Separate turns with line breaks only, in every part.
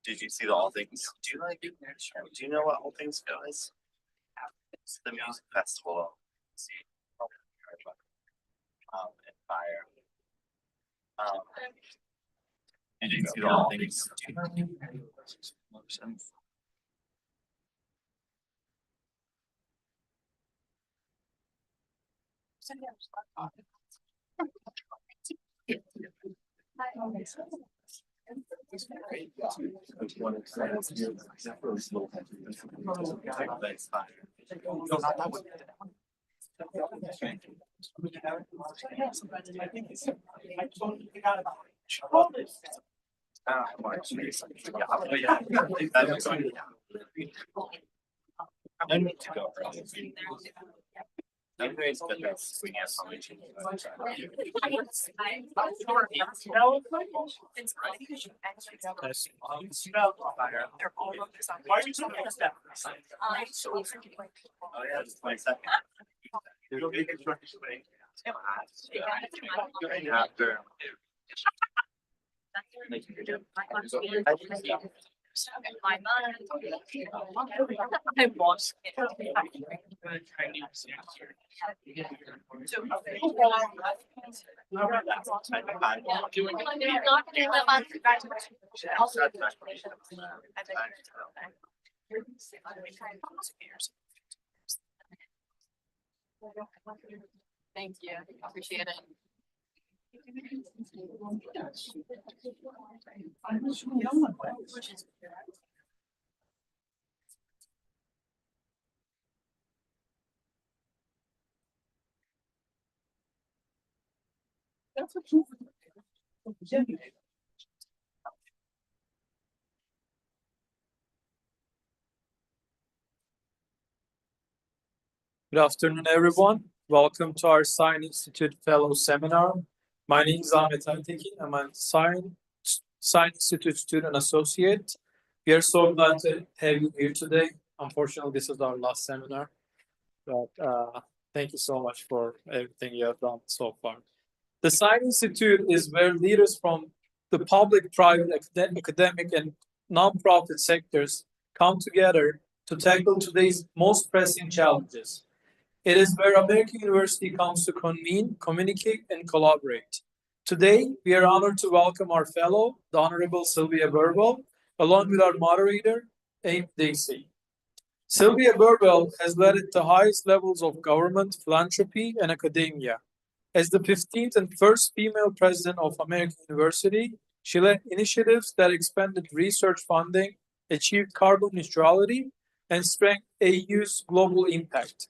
Did you see the All Things? Do you know what All Things Go is? It's the music festival. And fire. Did you see the All Things? Do you know? I need to go. Anyways, but that's we have so much. Oh yeah, just 20 seconds. After.
I watched Thank you. Appreciate it.
Good afternoon, everyone. Welcome to our Science Institute Fellow Seminar. My name is Ahmet Aytekin. I'm a Science Institute Student Associate. We are so glad to have you here today. Unfortunately, this is our last seminar, but thank you so much for everything you have done so far. The Science Institute is where leaders from the public, private, academic, and nonprofit sectors come together to tackle today's most pressing challenges. It is where American University comes to convene, communicate, and collaborate. Today, we are honored to welcome our fellow, the Honorable Sylvia Burwell, along with our moderator, Amy Dacey. Sylvia Burwell has led at the highest levels of government, philanthropy, and academia. As the 15th and first female president of American University, she led initiatives that expanded research funding, achieved carbon neutrality, and strengthened AU's global impact.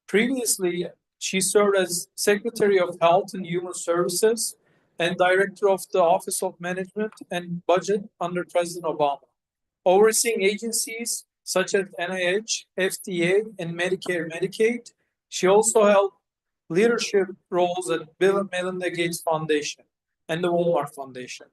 Previously, she served as Secretary of Health and Human Services and Director of the Office of Management and Budget under President Obama, overseeing agencies such as NIH, FDA, and Medicare/Medicaid. She also held leadership roles at Bill and Melinda Gates Foundation and the Walmart Foundation.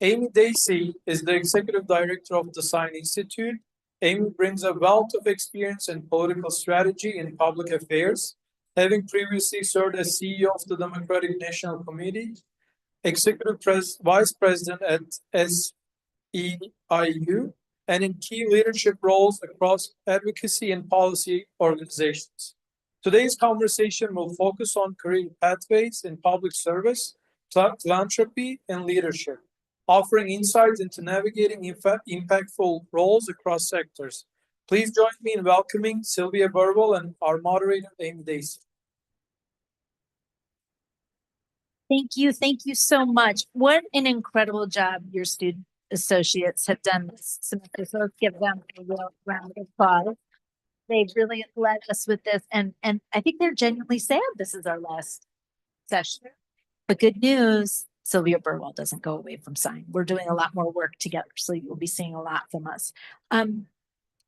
Amy Dacey is the Executive Director of the Science Institute. Amy brings a wealth of experience in political strategy and public affairs, having previously served as CEO of the Democratic National Committee, Executive Vice President at SEIU, and in key leadership roles across advocacy and policy organizations. Today's conversation will focus on career pathways in public service, philanthropy, and leadership, offering insights into navigating impactful roles across sectors. Please join me in welcoming Sylvia Burwell and our moderator, Amy Dacey.
Thank you so much. What an incredible job your student associates have done this semester. So let's give them a real round of applause. They've really led us with this, and I think they're genuinely sad this is our last session. But good news, Sylvia Burwell doesn't go away from Science. We're doing a lot more work together, so you'll be seeing a lot from us.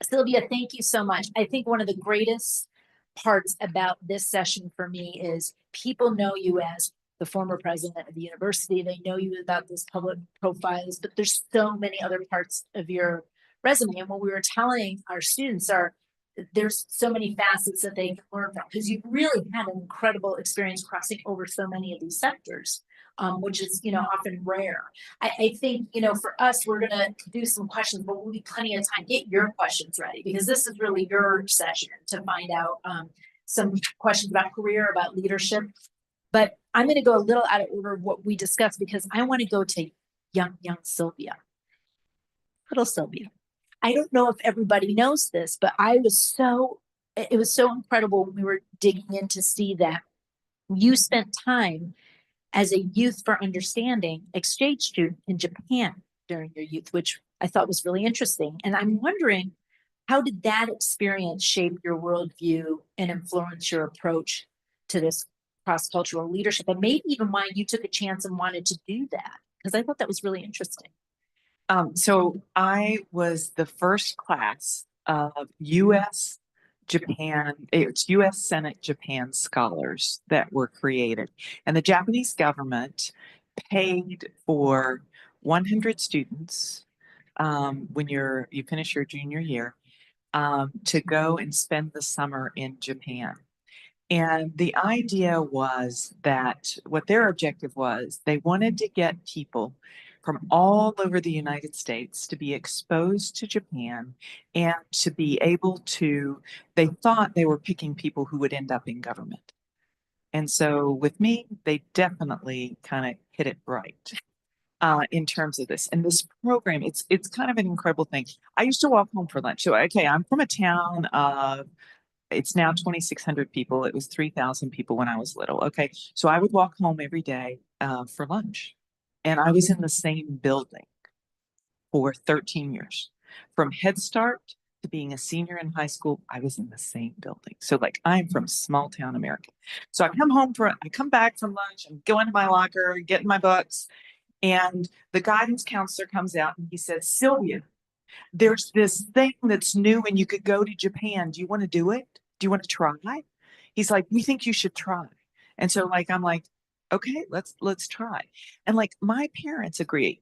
Sylvia, thank you so much. I think one of the greatest parts about this session for me is people know you as the former president of the university. They know you about those public profiles, but there's so many other parts of your resume. And what we were telling our students are, there's so many facets that they can learn from, because you've really had an incredible experience crossing over so many of these sectors. which is, often rare. I think, for us, we're gonna do some questions, but we'll be plenty of time. Get your questions ready, because this is really your session to find out, some questions about career, about leadership. But I'm gonna go a little out of order of what we discussed, because I want to go to young Sylvia. Little Sylvia. I don't know if everybody knows this, but it was so incredible when we were digging in to see that you spent time as a Youth for Understanding exchange student in Japan during your youth, which I thought was really interesting. And I'm wondering, how did that experience shape your worldview and influence your approach to this cross-cultural leadership, and maybe even why you took a chance and wanted to do that? Because I thought that was really interesting.
So I was the first class of U.S. Japan, it's U.S. Senate Japan scholars that were created. And the Japanese government paid for 100 students when you finish your junior year to go and spend the summer in Japan. And the idea was that what their objective was, they wanted to get people from all over the United States to be exposed to Japan and to be able to, they thought they were picking people who would end up in government. And so with me, they definitely kind of hit it right in terms of this. And this program, it's kind of an incredible thing. I used to walk home for lunch. So, okay, I'm from a town of, it's now 2,600 people. It was 3,000 people when I was little. Okay. So I would walk home every day for lunch. And I was in the same building for 13 years. From Head Start to being a senior in high school, I was in the same building. So like, I'm from small town America. So I come back from lunch, I'm going to my locker, getting my books. And the guidance counselor comes out and he says, Sylvia, there's this thing that's new and you could go to Japan. Do you want to do it? Do you want to try? He's like, we think you should try. And so like, I'm like, okay, let's try. And like my parents agree.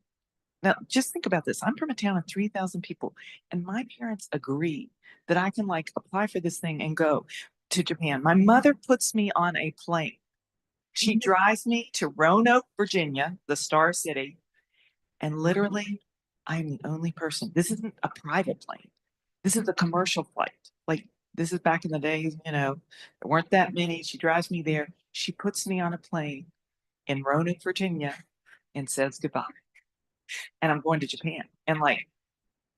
Now just think about this. I'm from a town of 3,000 people and my parents agree that I can like apply for this thing and go to Japan. My mother puts me on a plane. She drives me to Roanoke, Virginia, the Star City. And literally I'm the only person. This isn't a private plane. This is a commercial flight. Like this is back in the days, there weren't that many. She drives me there. She puts me on a plane in Roanoke, Virginia and says goodbye. And I'm going to Japan. And like,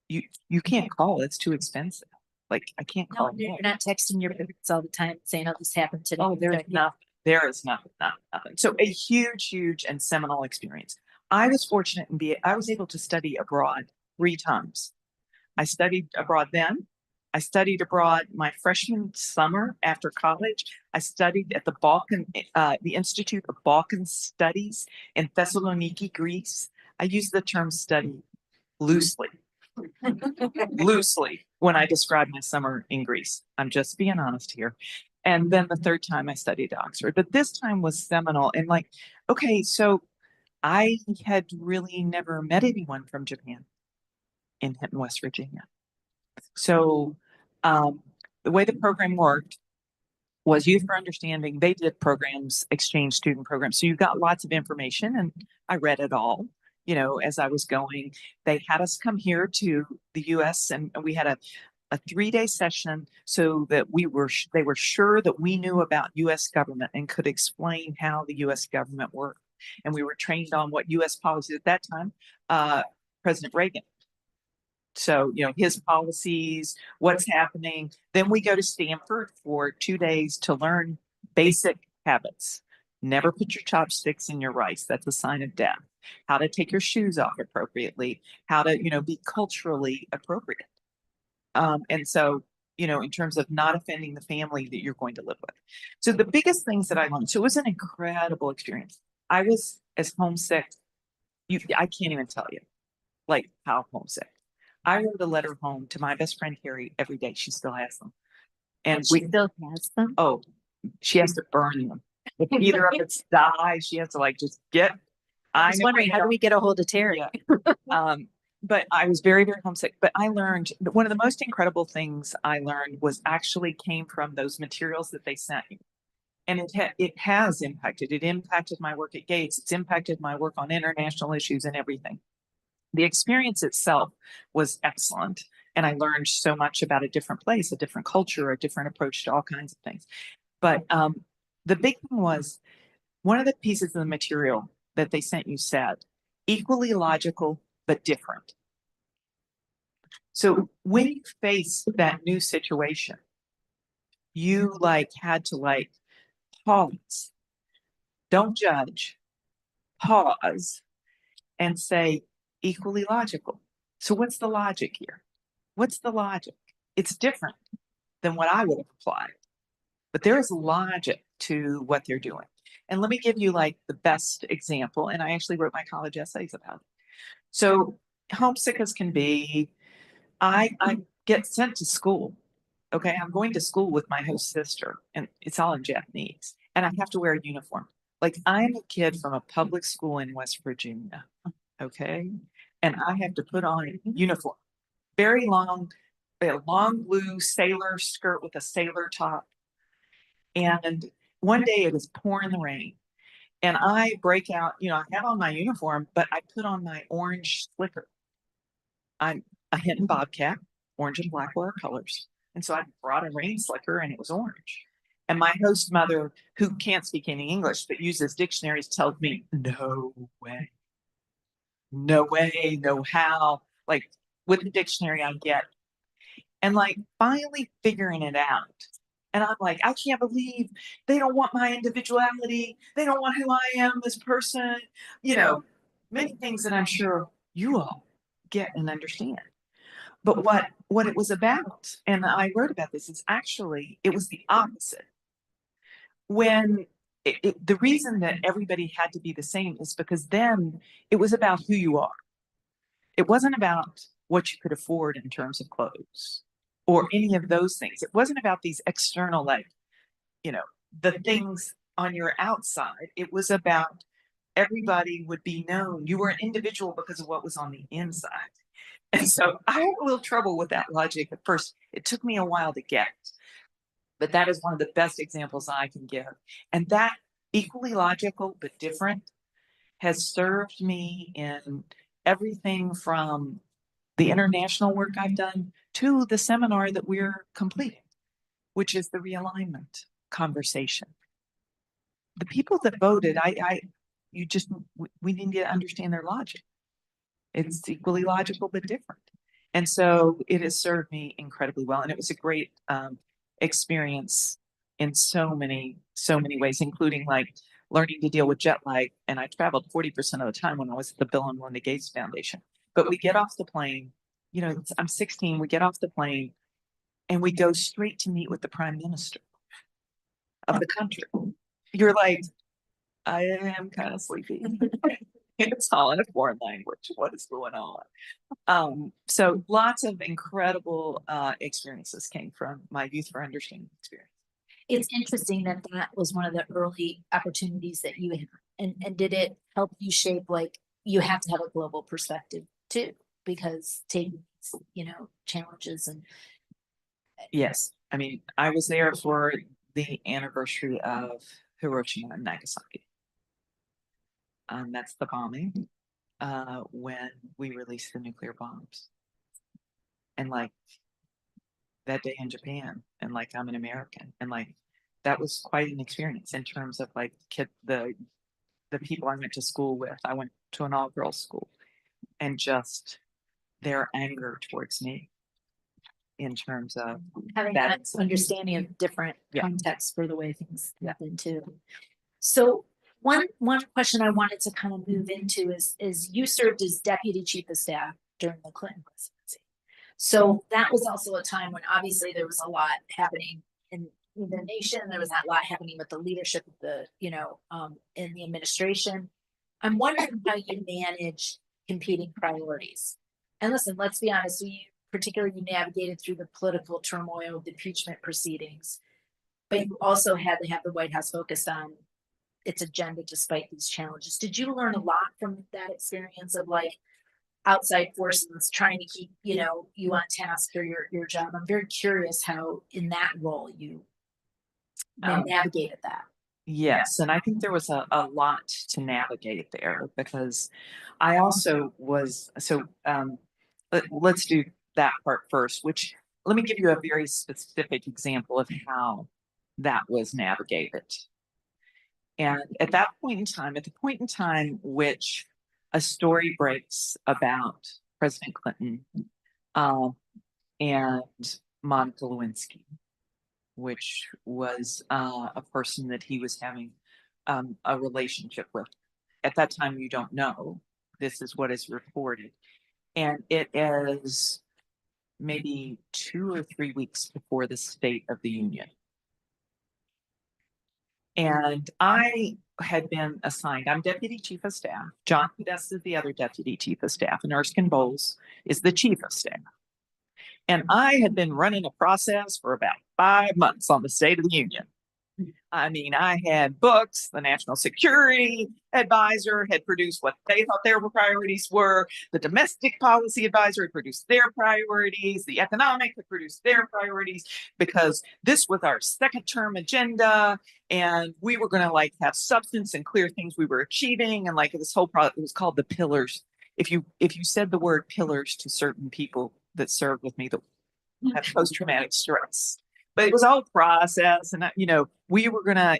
you can't call. It's too expensive. Like I can't call.
No, you're not texting your parents all the time saying, oh, this happened today.
Oh, there is nothing. So a huge and seminal experience. I was fortunate I was able to study abroad 3 times. I studied abroad then. I studied abroad my freshman summer after college. I studied at the Institute of Balkan Studies in Thessaloniki, Greece. I use the term study loosely when I describe my summer in Greece. I'm just being honest here. And then the 3rd time I studied at Oxford, but this time was seminal. And like, okay, so I had really never met anyone from Japan in Hinton, West Virginia. So the way the program worked was Youth for Understanding. They did programs, exchange student programs. So you got lots of information and I read it all, as I was going. They had us come here to the US and we had a 3-day session so that they were sure that we knew about US government and could explain how the US government worked. And we were trained on what US policies at that time, President Reagan. So, his policies, what's happening. Then we go to Stanford for 2 days to learn basic habits. Never put your chopsticks in your rice. That's a sign of death. How to take your shoes off appropriately. How to, be culturally appropriate. And so, in terms of not offending the family that you're going to live with. So the biggest things that I learned, so it was an incredible experience. I was as homesick. I can't even tell you like how homesick. I wrote a letter home to my best friend Carrie every day. She still has them. And
she still has them?
Oh, she has to burn them. If either of us die, she has to like just get.
I was wondering, how do we get a hold of Terry?
Yeah. But I was very, very homesick. But I learned one of the most incredible things I learned was actually came from those materials that they sent me. And it has impacted. It impacted my work at Gates. It's impacted my work on international issues and everything. The experience itself was excellent. And I learned so much about a different place, a different culture, a different approach to all kinds of things. But the big thing was one of the pieces of the material that they sent you said, equally logical, but different. So when you face that new situation, you had to pause, don't judge, pause, and say equally logical. So what's the logic here? What's the logic? It's different than what I would have applied, but there is logic to what they're doing. And let me give you the best example. And I actually wrote my college essays about it. So homesick as can be, I get sent to school. Okay, I'm going to school with my host sister, and it's all in Japanese, and I have to wear a uniform. I'm a kid from a public school in West Virginia, okay, and I have to put on a uniform, very long, a long blue sailor skirt with a sailor top, and one day it is pouring the rain, and I break out. I have on my uniform, but I put on my orange slicker. I'm a Hinton Bobcat, orange and black were our colors. And so I brought a rain slicker and it was orange. And my host mother, who can't speak any English but uses dictionaries, tells me, no way. No way, no how. With the dictionary I get. And finally figuring it out. And I'm I can't believe they don't want my individuality. They don't want who I am as a person. Many things that I'm sure you all get and understand. But what it was about, and I wrote about this, is actually it was the opposite. When the reason that everybody had to be the same is because then it was about who you are. It wasn't about what you could afford in terms of clothes or any of those things. It wasn't about these external, the things on your outside. It was about everybody would be known. You were an individual because of what was on the inside. And so I had a little trouble with that logic at first. It took me a while to get, but that is one of the best examples I can give. And that equally logical but different has served me in everything from the international work I've done to the seminar that we're completing, which is the realignment conversation. The people that voted, we need to understand their logic. It's equally logical, but different. And so it has served me incredibly well. And it was a great experience in so many ways, including learning to deal with jet lag. And I traveled 40% of the time when I was at the Bill and Melinda Gates Foundation. But we get off the plane, I'm 16, we get off the plane and we go straight to meet with the prime minister of the country. You're I am kind of sleepy. It's all in a foreign language. What is going on? So lots of incredible experiences came from my Youth for Understanding experience.
It's interesting that was one of the early opportunities that you had. And did it help you shape, you have to have a global perspective too, because taking, challenges and.
Yes. I mean, I was there for the anniversary of Hiroshima and Nagasaki. That's the bombing when we released the nuclear bombs. And that day in Japan, and I'm an American, and that was quite an experience in terms of the people I went to school with. I went to an all-girls school, and just their anger towards me in terms of
having that understanding of different contexts for the way things happen too. So one question I wanted to kind of move into is you served as deputy chief of staff during the Clinton presidency. So that was also a time when obviously there was a lot happening in the nation. There was a lot happening with the leadership of the, in the administration. I'm wondering how you manage competing priorities. And listen, let's be honest, particularly you navigated through the political turmoil of the impeachment proceedings, but you also had to have the White House focused on its agenda despite these challenges. Did you learn a lot from that experience of outside forces trying to keep, you on task for your job? I'm very curious how in that role you navigated that.
Yes, and I think there was a lot to navigate there because I also was let's do that part first, which let me give you a very specific example of how that was navigated. And at that point in time, at the point in time which a story breaks about President Clinton um, and Monica Lewinsky, which was a person that he was having a relationship with. At that time, you don't know. This is what is reported. And it is maybe 2 or 3 weeks before the State of the Union. And I had been assigned, I'm Deputy Chief of Staff. John Podesta is the other Deputy Chief of Staff, and Erskine Bowles is the Chief of Staff. And I had been running a process for about 5 months on the State of the Union. I mean, I had books. The National Security Advisor had produced what they thought their priorities were. The Domestic Policy Advisor had produced their priorities. The Economic had produced their priorities, because this was our second term agenda. And we were going to like have substance and clear things we were achieving. And like this whole product, it was called the pillars. If you said the word pillars to certain people that served with me that have post-traumatic stress, but it was all process, and we were gonna,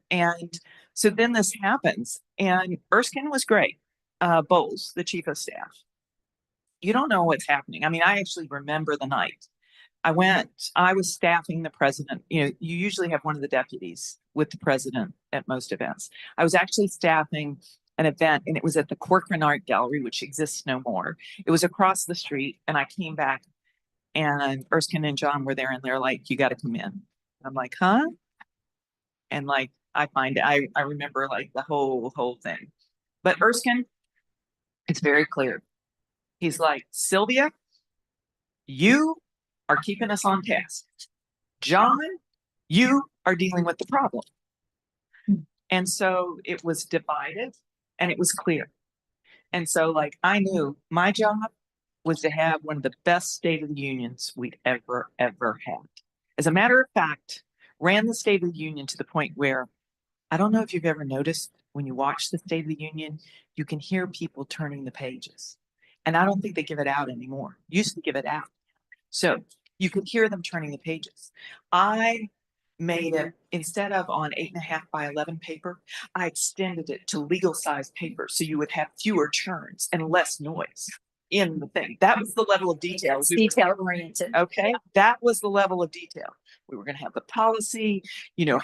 and so then this happens, and Erskine was great. Bowles, the Chief of Staff, you don't know what's happening. I mean, I actually remember the night I was staffing the president. You usually have one of the deputies with the president at most events. I was actually staffing an event, and it was at the Corcoran Art Gallery, which exists no more. It was across the street, and I came back, and Erskine and John were there, and they're like, "You got to come in." And I'm like, "Huh?" And like, I remember like the whole thing. But Erskine, it's very clear. He's like, "Sylvia, you are keeping us on task. John, you are dealing with the problem." And so it was divided, and it was clear. And so like, I knew my job was to have one of the best State of the Unions we'd ever had. As a matter of fact, ran the State of the Union to the point where, I don't know if you've ever noticed, when you watch the State of the Union, you can hear people turning the pages. And I don't think they give it out anymore. Used to give it out. So you could hear them turning the pages. I made it, instead of on 8.5 by 11 paper, I extended it to legal size paper, so you would have fewer churns and less noise in the thing. That was the level of detail.
Detail oriented.
Okay, that was the level of detail. We were going to have the policy,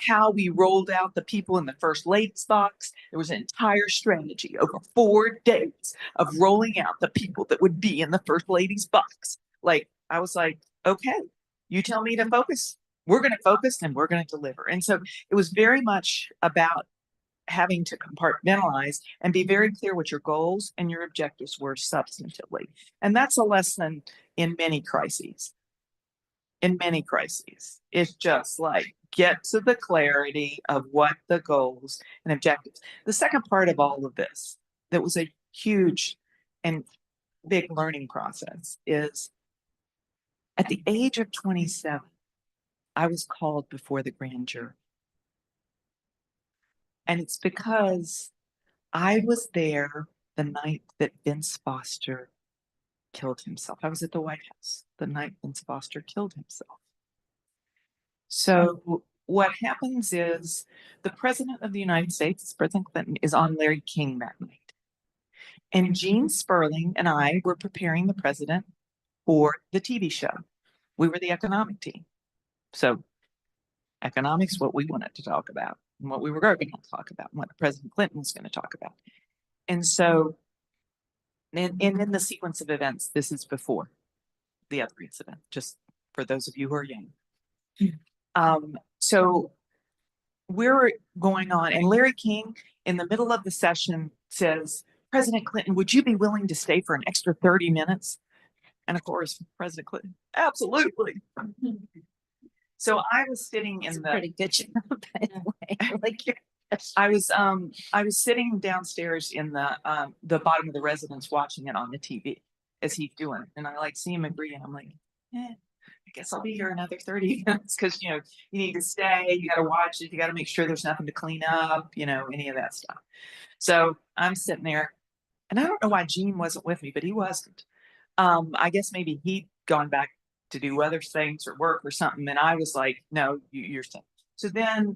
how we rolled out the people in the First Lady's box. There was an entire strategy over 4 days of rolling out the people that would be in the First Lady's box. Like, I was like, okay, you tell me to focus. We're going to focus, and we're going to deliver. And so it was very much about having to compartmentalize and be very clear what your goals and your objectives were substantively. And that's a lesson in many crises. It's just like, get to the clarity of what the goals and objectives. The second part of all of this, that was a huge and big learning process, is at the age of 27, I was called before the grand jury. And it's because I was there the night that Vince Foster killed himself. I was at the White House the night Vince Foster killed himself. So what happens is, the President of the United States, President Clinton, is on Larry King that night. And Gene Sperling and I were preparing the president for the TV show. We were the economic team. So economics, what we wanted to talk about, and what we were going to talk about, and what President Clinton was going to talk about. And so, and in the sequence of events, this is before the other incident, just for those of you who are young. So we're going on, and Larry King, in the middle of the session, says, "President Clinton, would you be willing to stay for an extra 30 minutes? And of course, President Clinton, absolutely. So I was sitting in the
pretty good job, by the way. Like,
I was sitting downstairs in the bottom of the residence, watching it on the TV as he's doing it. And I like see him agree, and I'm like, eh. I guess I'll be here another 30 minutes because, you need to stay, you got to watch it, you got to make sure there's nothing to clean up, any of that stuff. So I'm sitting there, and I don't know why Gene wasn't with me, but he wasn't. I guess maybe he'd gone back to do other things or work or something. And I was like, no, you're staying. So then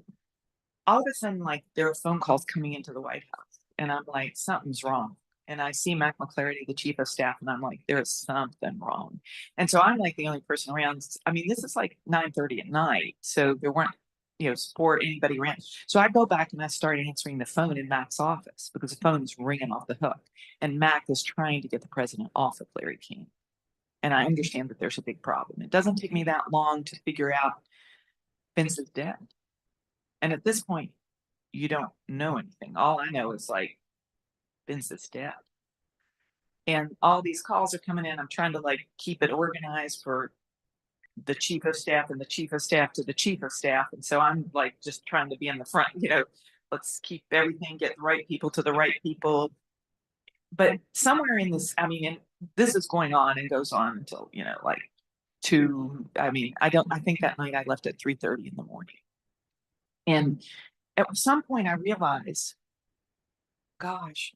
all of a sudden, like, there are phone calls coming into the White House, and I'm like, something's wrong. And I see Mac McClarity, the chief of staff, and I'm like, there's something wrong. And so I'm like the only person around. I mean, this is like 9:30 at night, so there weren't, support anybody around. So I go back and I start answering the phone in Mac's office because the phone is ringing off the hook, and Mac is trying to get the president off of Larry King. And I understand that there's a big problem. It doesn't take me that long to figure out Vince is dead. And at this point, you don't know anything. All I know is like, Vince is dead. And all these calls are coming in. I'm trying to like keep it organized for the chief of staff and the chief of staff to the chief of staff. And so I'm like just trying to be in the front, let's keep everything, get the right people to the right people. But somewhere in this, I mean, and this is going on and goes on until, like 2, I think that night I left at 3:30 in the morning. And at some point I realized, gosh,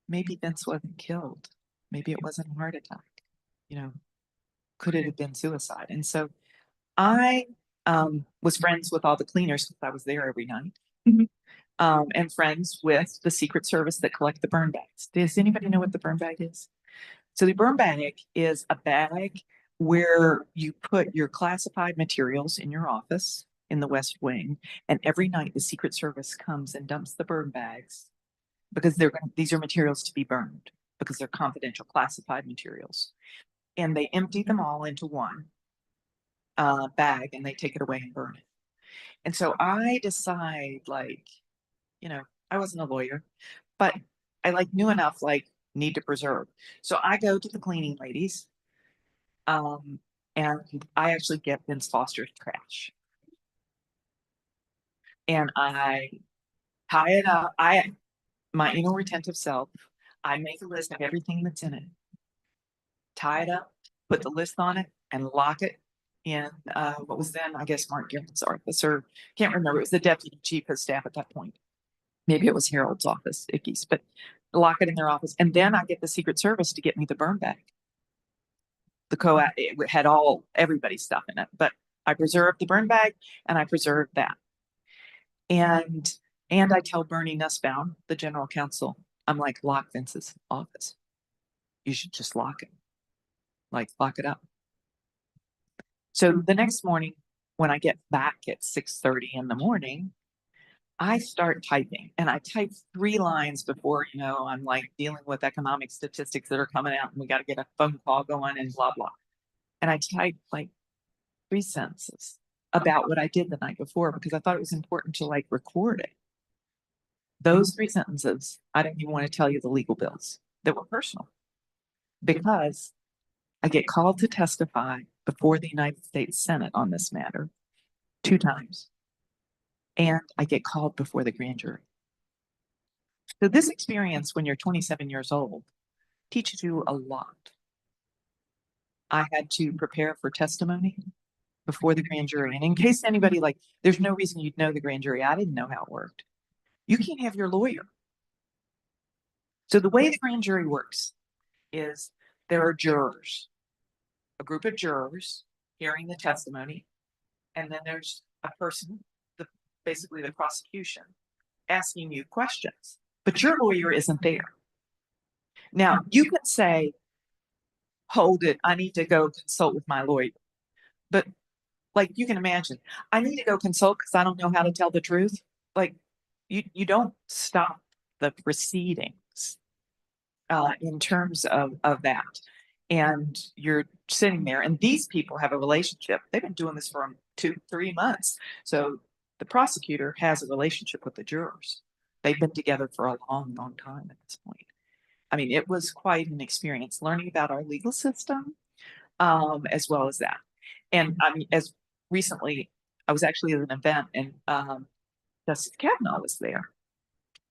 maybe Vince wasn't killed. Maybe it wasn't a heart attack. Could it have been suicide? And so I was friends with all the cleaners because I was there every night. And friends with the Secret Service that collect the burn bags. Does anybody know what the burn bag is? So the burn bag is a bag where you put your classified materials in your office in the West Wing, and every night the Secret Service comes and dumps the burn bags because these are materials to be burned because they're confidential classified materials. And they empty them all into one bag and they take it away and burn it. And so I decide, like, I wasn't a lawyer, but I knew enough, need to preserve. So I go to the cleaning ladies, and I actually get Vince Foster's trash. And I tie it up. My anal retentive self, I make a list of everything that's in it, tie it up, put the list on it, and lock it in what was then, I guess, Mark Garrett's office, or can't remember. It was the deputy chief of staff at that point. Maybe it was Harold's office, Icky's, but lock it in their office. And then I get the Secret Service to get me the burn bag. It had everybody's stuff in it, but I preserved the burn bag and I preserved that. And I tell Bernie Nussbaum, the general counsel, I'm like, lock Vince's office. You should just lock it. Lock it up. So the next morning, when I get back at 6:30 in the morning, I start typing, and I type 3 lines before, I'm dealing with economic statistics that are coming out and we got to get a phone call going and blah, blah. And I type 3 sentences about what I did the night before because I thought it was important to record it. Those 3 sentences, I don't even want to tell you the legal bills that were personal because I get called to testify before the United States Senate on this matter 2 times. And I get called before the grand jury. So this experience when you're 27 years old teaches you a lot. I had to prepare for testimony before the grand jury. And in case anybody there's no reason you'd know the grand jury. I didn't know how it worked. You can't have your lawyer. So the way the grand jury works is there are jurors, a group of jurors hearing the testimony. And then there's a person, basically the prosecution, asking you questions, but your lawyer isn't there. Now you could say, hold it, I need to go consult with my lawyer. But you can imagine, I need to go consult because I don't know how to tell the truth. You don't stop the proceedings in terms of that. And you're sitting there, and these people have a relationship. They've been doing this for 2-3 months. So the prosecutor has a relationship with the jurors. They've been together for a long, long time at this point. I mean, it was quite an experience learning about our legal system, as well as that. And I mean, as recently, I was actually at an event and Justice Kavanaugh was there.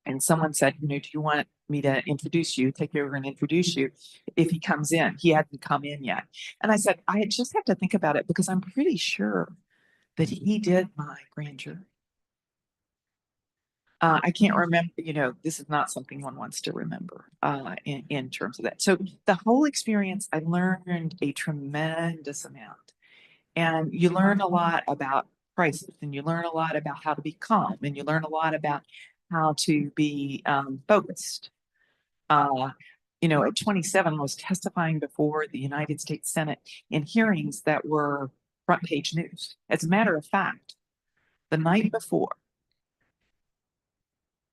And someone said, you know, do you want me to introduce you, take you over and introduce you if he comes in? He hadn't come in yet. And I said, I just have to think about it because I'm pretty sure that he did my grand jury. I can't remember, you know, this is not something one wants to remember in terms of that. So the whole experience, I learned a tremendous amount. And you learn a lot about crisis, and you learn a lot about how to be calm, and you learn a lot about how to be focused. You know, at 27, I was testifying before the United States Senate in hearings that were front page news. As a matter of fact, the night before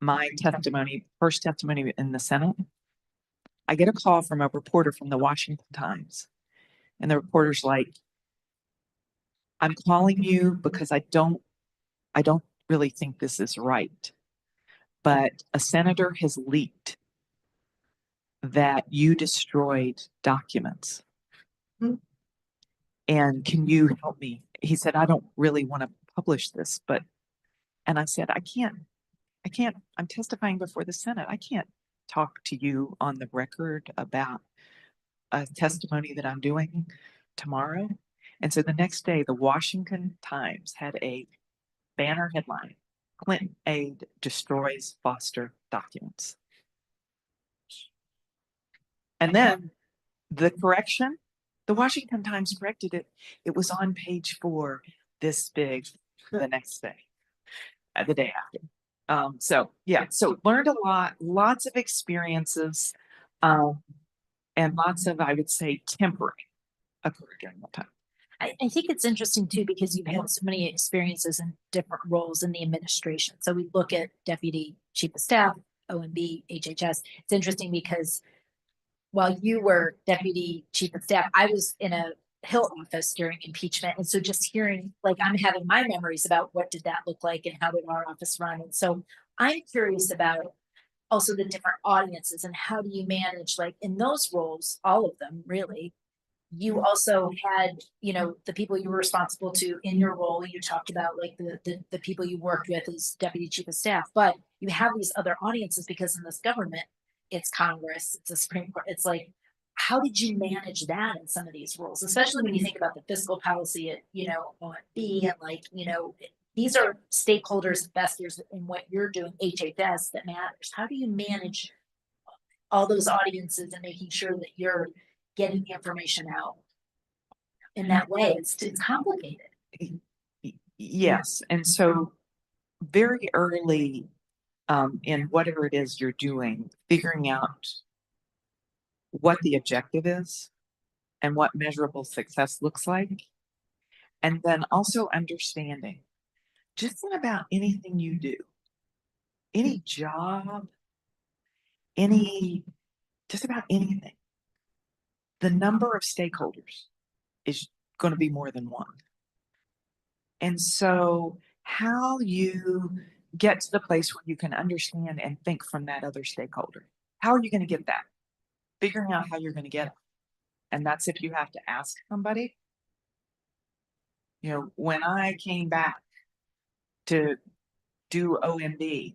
my testimony, first testimony in the Senate, I get a call from a reporter from the Washington Times. And the reporter's like, I'm calling you because I don't really think this is right. But a senator has leaked that you destroyed documents. And can you help me? He said, I don't really want to publish this, but, and I said, I can't, I'm testifying before the Senate. I can't talk to you on the record about a testimony that I'm doing tomorrow. And so the next day, the Washington Times had a banner headline, Clinton aide destroys Foster documents. And then the correction, the Washington Times corrected it. It was on page 4, this big, the next day, the day after. So yeah, so learned a lot, lots of experiences, and lots of, I would say, tempering occurred during that time.
I think it's interesting too, because you've had so many experiences in different roles in the administration. So we look at Deputy Chief of Staff, OMB, HHS. It's interesting because while you were Deputy Chief of Staff, I was in a Hill office during impeachment. And so just hearing, like, I'm having my memories about what did that look like and how did our office run. And so I'm curious about also the different audiences and how do you manage, like, in those roles, all of them really. You also had, you know, the people you were responsible to in your role. You talked about like the people you worked with as Deputy Chief of Staff, but you have these other audiences because in this government, it's Congress, it's the Supreme Court. It's like, how did you manage that in some of these roles, especially when you think about the fiscal policy at, you know, OMB and like, you know, these are stakeholders, investors in what you're doing, HHS, that matters. How do you manage all those audiences and making sure that you're getting the information out in that way? It's complicated.
Yes. And so very early in whatever it is you're doing, figuring out what the objective is and what measurable success looks like. And then also understanding just about anything you do, any job, just about anything, the number of stakeholders is going to be more than one. And so how you get to the place where you can understand and think from that other stakeholder, how are you going to get that? Figuring out how you're going to get it. And that's if you have to ask somebody. You know, when I came back to do OMB,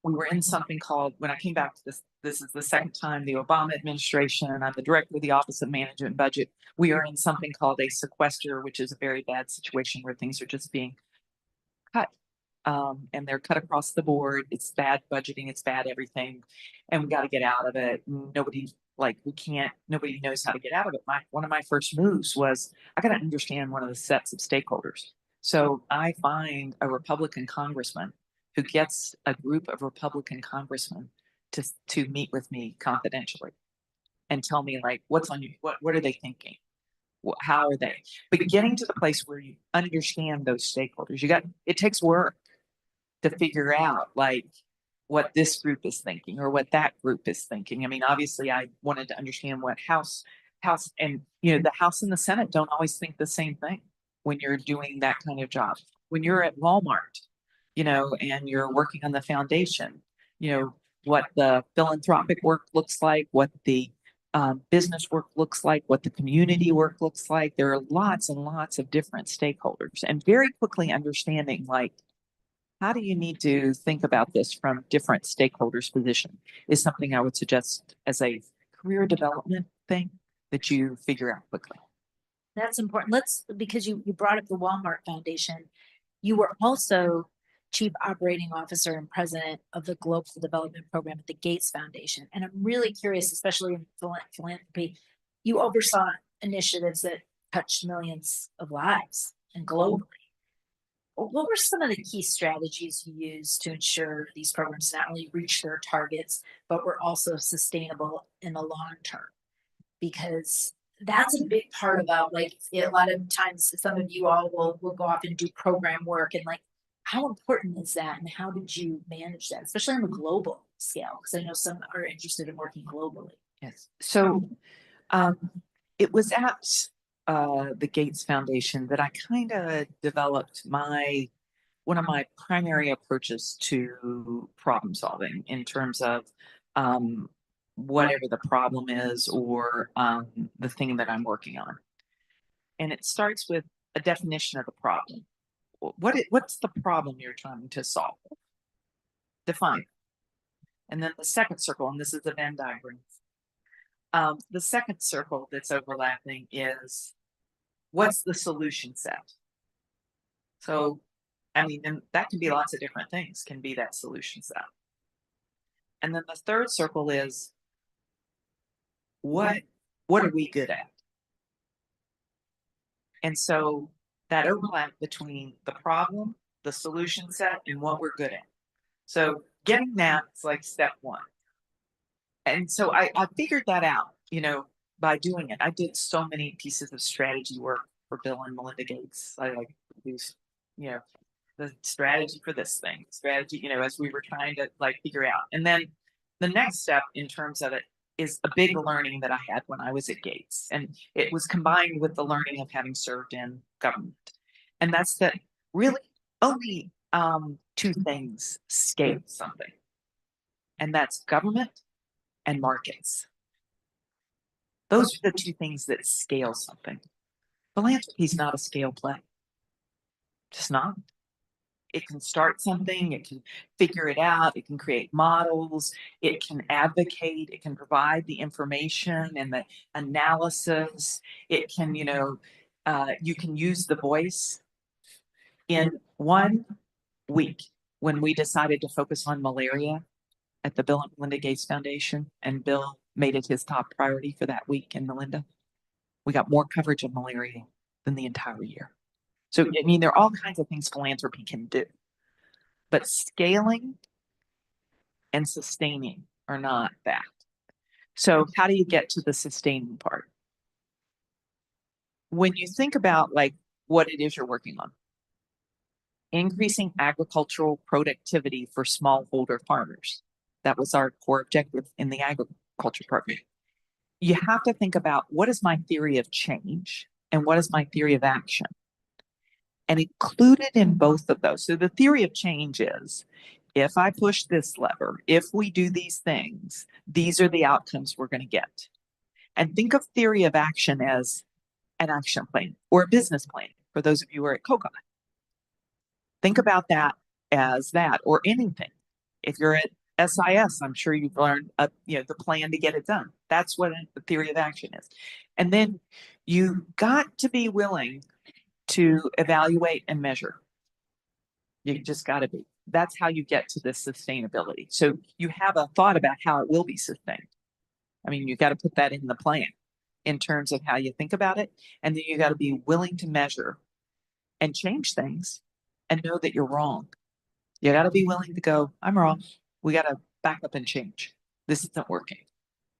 we were in something called, when I came back to this is the second time the Obama administration, and I'm the director of the Office of Management and Budget. We are in something called a sequester, which is a very bad situation where things are just being cut. And they're cut across the board. It's bad budgeting, it's bad everything. And we got to get out of it. Nobody knows how to get out of it. One of my first moves was I got to understand one of the sets of stakeholders. So I find a Republican congressman who gets a group of Republican congressmen to meet with me confidentially and tell me, like, what's on you, what are they thinking? How are they? But getting to the place where you understand those stakeholders, it takes work to figure out like what this group is thinking or what that group is thinking. I mean, obviously I wanted to understand what House and, you know, the House and the Senate don't always think the same thing when you're doing that kind of job. When you're at Walmart, you know, and you're working on the foundation, you know, what the philanthropic work looks like, what the business work looks like, what the community work looks like. There are lots and lots of different stakeholders, and very quickly understanding, like, how do you need to think about this from different stakeholders' position is something I would suggest as a career development thing that you figure out quickly.
That's important. Because you brought up the Walmart Foundation, you were also Chief Operating Officer and President of the Global Development Program at the Gates Foundation. And I'm really curious, especially in philanthropy, you oversaw initiatives that touched millions of lives and globally. What were some of the key strategies you used to ensure these programs not only reach their targets, but were also sustainable in the long term? Because that's a big part about like a lot of times some of you all will go off and do program work and like how important is that and how did you manage that, especially on the global scale? Because I know some are interested in working globally.
Yes. So it was at the Gates Foundation that I kind of developed one of my primary approaches to problem solving in terms of whatever the problem is or the thing that I'm working on. And it starts with a definition of the problem. What's the problem you're trying to solve? Define. And then the second circle, and this is a Venn diagram. The second circle that's overlapping is what's the solution set? So, I mean, and that can be lots of different things, can be that solution set. And then the third circle is what are we good at? And so that overlap between the problem, the solution set, and what we're good at. So getting that is like step one. And so I figured that out, by doing it. I did so many pieces of strategy work for Bill and Melinda Gates. I like used, the strategy for this thing, strategy, as we were trying to like figure out. And then the next step in terms of it is a big learning that I had when I was at Gates. And it was combined with the learning of having served in government. And that's that really only two things scale something. And that's government and markets. Those are the two things that scale something. Philanthropy is not a scale play. Just not. It can start something, it can figure it out, it can create models, it can advocate, it can provide the information and the analysis. It can, you can use the voice. In 1 week, when we decided to focus on malaria at the Bill and Melinda Gates Foundation, and Bill made it his top priority for that week, and Melinda, we got more coverage of malaria than the entire year. So, I mean, there are all kinds of things philanthropy can do, but scaling and sustaining are not that. So how do you get to the sustaining part? When you think about like what it is you're working on, increasing agricultural productivity for smallholder farmers. That was our core objective in the agriculture program. You have to think about what is my theory of change and what is my theory of action. And included in both of those. So the theory of change is, if I push this lever, if we do these things, these are the outcomes we're going to get. And think of theory of action as an action plan or a business plan for those of you who are at COGA. Think about that as that, or anything. If you're at SIS, I'm sure you've learned the plan to get it done. That's what the theory of action is. And then you got to be willing to evaluate and measure. You just got to be. That's how you get to this sustainability. So you have a thought about how it will be sustained. I mean, you got to put that in the plan in terms of how you think about it. And then you got to be willing to measure and change things and know that you're wrong. You got to be willing to go, I'm wrong. We got to back up and change. This isn't working.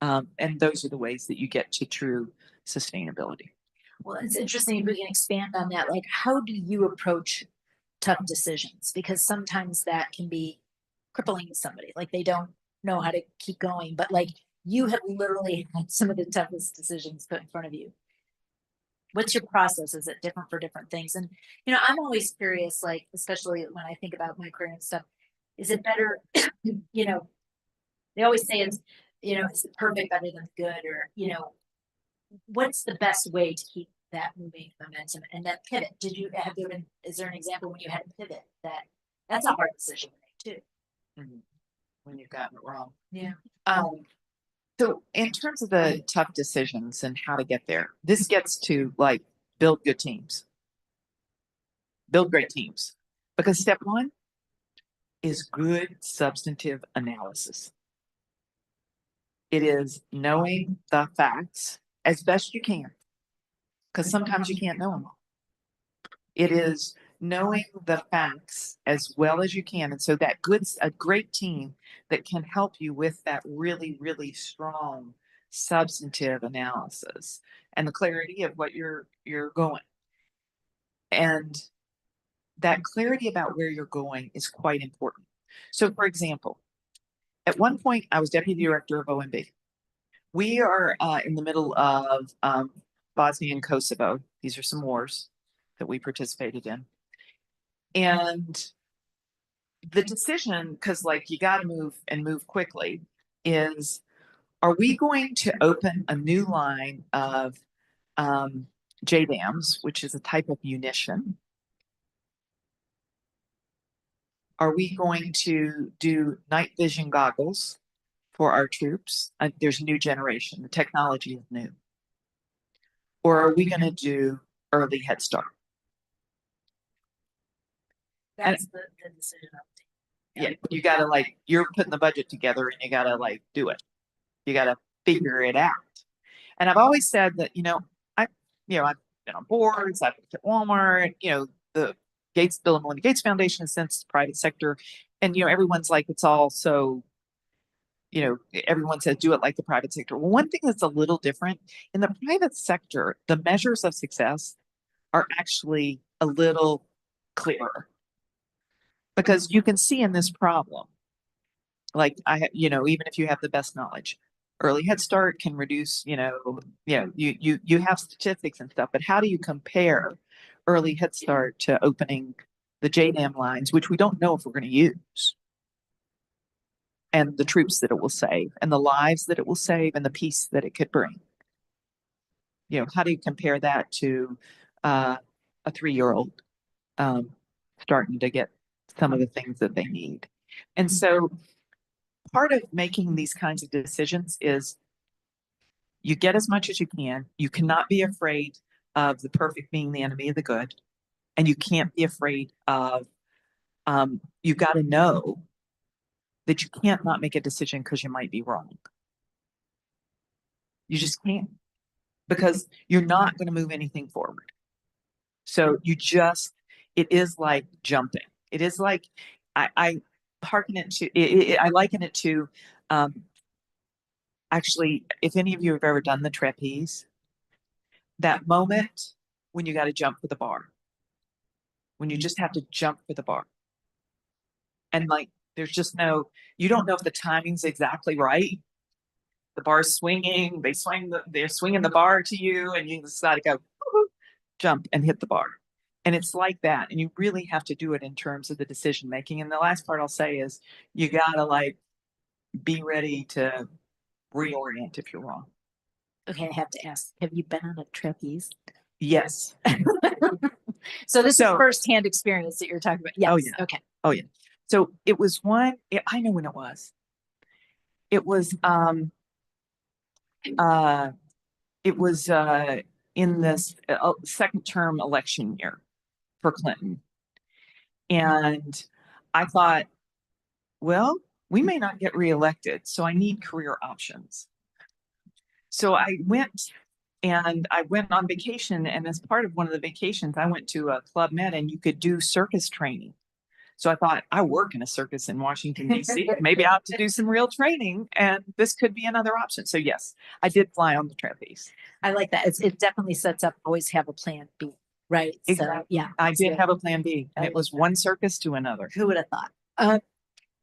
And those are the ways that you get to true sustainability.
Well, it's interesting if we can expand on that. Like, how do you approach tough decisions? Because sometimes that can be crippling to somebody. Like they don't know how to keep going, but like you have literally had some of the toughest decisions put in front of you. What's your process? Is it different for different things? And, I'm always curious, like, especially when I think about my career and stuff, is it better, they always say it's, is it perfect better than good, or, what's the best way to keep that moving momentum and that pivot? Is there an example when you had to pivot that That's a hard decision to make too.
When you've gotten it wrong.
Yeah.
So in terms of the tough decisions and how to get there, this gets to like build good teams. Build great teams. Because step one is good substantive analysis. It is knowing the facts as best you can. Because sometimes you can't know them all. It is knowing the facts as well as you can. And so that a great team that can help you with that really, really strong substantive analysis and the clarity of what you're going. And that clarity about where you're going is quite important. So for example, at one point I was deputy director of OMB. We are in the middle of Bosnia and Kosovo. These are some wars that we participated in. And the decision, because like you got to move quickly, is are we going to open a new line of JDAMs, which is a type of munition? Are we going to do night vision goggles for our troops? There's a new generation. The technology is new. Or are we going to do early Head Start?
That's the decision.
Yeah, you gotta like, you're putting the budget together and you gotta like do it. You gotta figure it out. And I've always said that, I've been on boards, I've worked at Walmart, the Bill and Melinda Gates Foundation has since the private sector. And, everyone's like, it's all so, everyone says do it like the private sector. Well, one thing that's a little different in the private sector, the measures of success are actually a little clearer. Because you can see in this problem, like even if you have the best knowledge, early Head Start can reduce, you have statistics and stuff, but how do you compare early Head Start to opening the JDAM lines, which we don't know if we're going to use, and the troops that it will save, and the lives that it will save, and the peace that it could bring? How do you compare that to a 3-year-old starting to get some of the things that they need? And so part of making these kinds of decisions is you get as much as you can. You cannot be afraid of the perfect being the enemy of the good. And you can't be afraid of, you got to know that you can't not make a decision because you might be wrong. You just can't, because you're not going to move anything forward. So it is like jumping. It is like, I liken it to, actually, if any of you have ever done the trapeze, that moment when you got to jump for the bar, when you just have to jump for the bar. And like, there's just you don't know if the timing's exactly right. The bar's swinging, they're swinging the bar to you, and you decide to go, jump and hit the bar. And it's like that. And you really have to do it in terms of the decision making. And the last part I'll say is you gotta like be ready to reorient if you're wrong.
Okay, I have to ask, have you been on a trapeze?
Yes.
So this is firsthand experience that you're talking about. Yes.
Oh, yeah.
Okay.
Oh yeah. So it was I know when it was. It was in this second term election year for Clinton. And I thought, well, we may not get reelected, so I need career options. So I went on vacation, and as part of one of the vacations, I went to a Club Med, and you could do circus training. So I thought, I work in a circus in Washington, D.C. Maybe I'll have to do some real training, and this could be another option. So yes, I did fly on the trapeze.
I like that. It definitely sets up, always have a plan B, right?
Exactly.
So, yeah.
I did have a plan B, and it was one circus to another.
Who would have thought?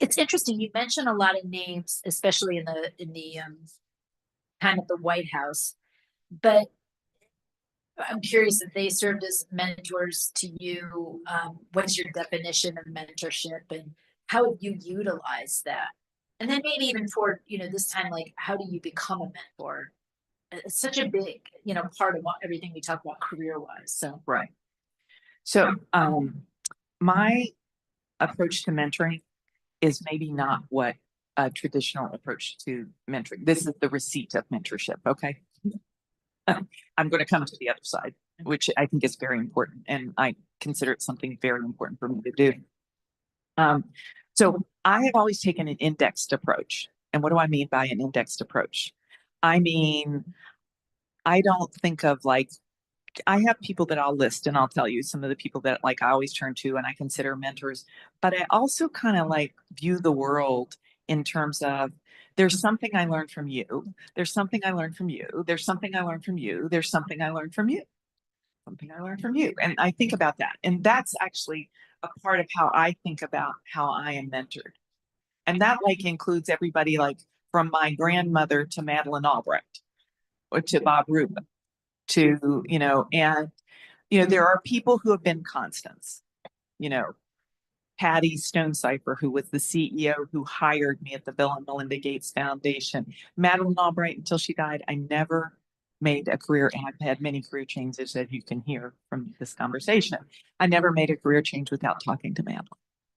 It's interesting. You mentioned a lot of names, especially in the time at the White House, but I'm curious if they served as mentors to you. What's your definition of mentorship, and how have you utilized that? And then maybe even for, this time, like, how do you become a mentor? It's such a big, part of everything we talk about career wise. So,
right. So, my approach to mentoring is maybe not what a traditional approach to mentoring. This is the receipt of mentorship. Okay. I'm going to come to the other side, which I think is very important. And I consider it something very important for me to do. So I have always taken an indexed approach. And what do I mean by an indexed approach? I mean, I don't think of like, I have people that I'll list and I'll tell you some of the people that like I always turn to and I consider mentors, but I also kind of like view the world in terms of there's something I learned from you. There's something I learned from you. There's something I learned from you. There's something I learned from you. Something I learned from you. And I think about that. And that's actually a part of how I think about how I am mentored. And that like includes everybody like from my grandmother to Madeline Albright or to Bob Rubin to, you know, and, you know, there are people who have been constants, you know, Patty Stonecipher, who was the CEO who hired me at the Bill and Melinda Gates Foundation. Madeline Albright, until she died, I never made a career, and I've had many career changes, as you can hear from this conversation. I never made a career change without talking to Madeline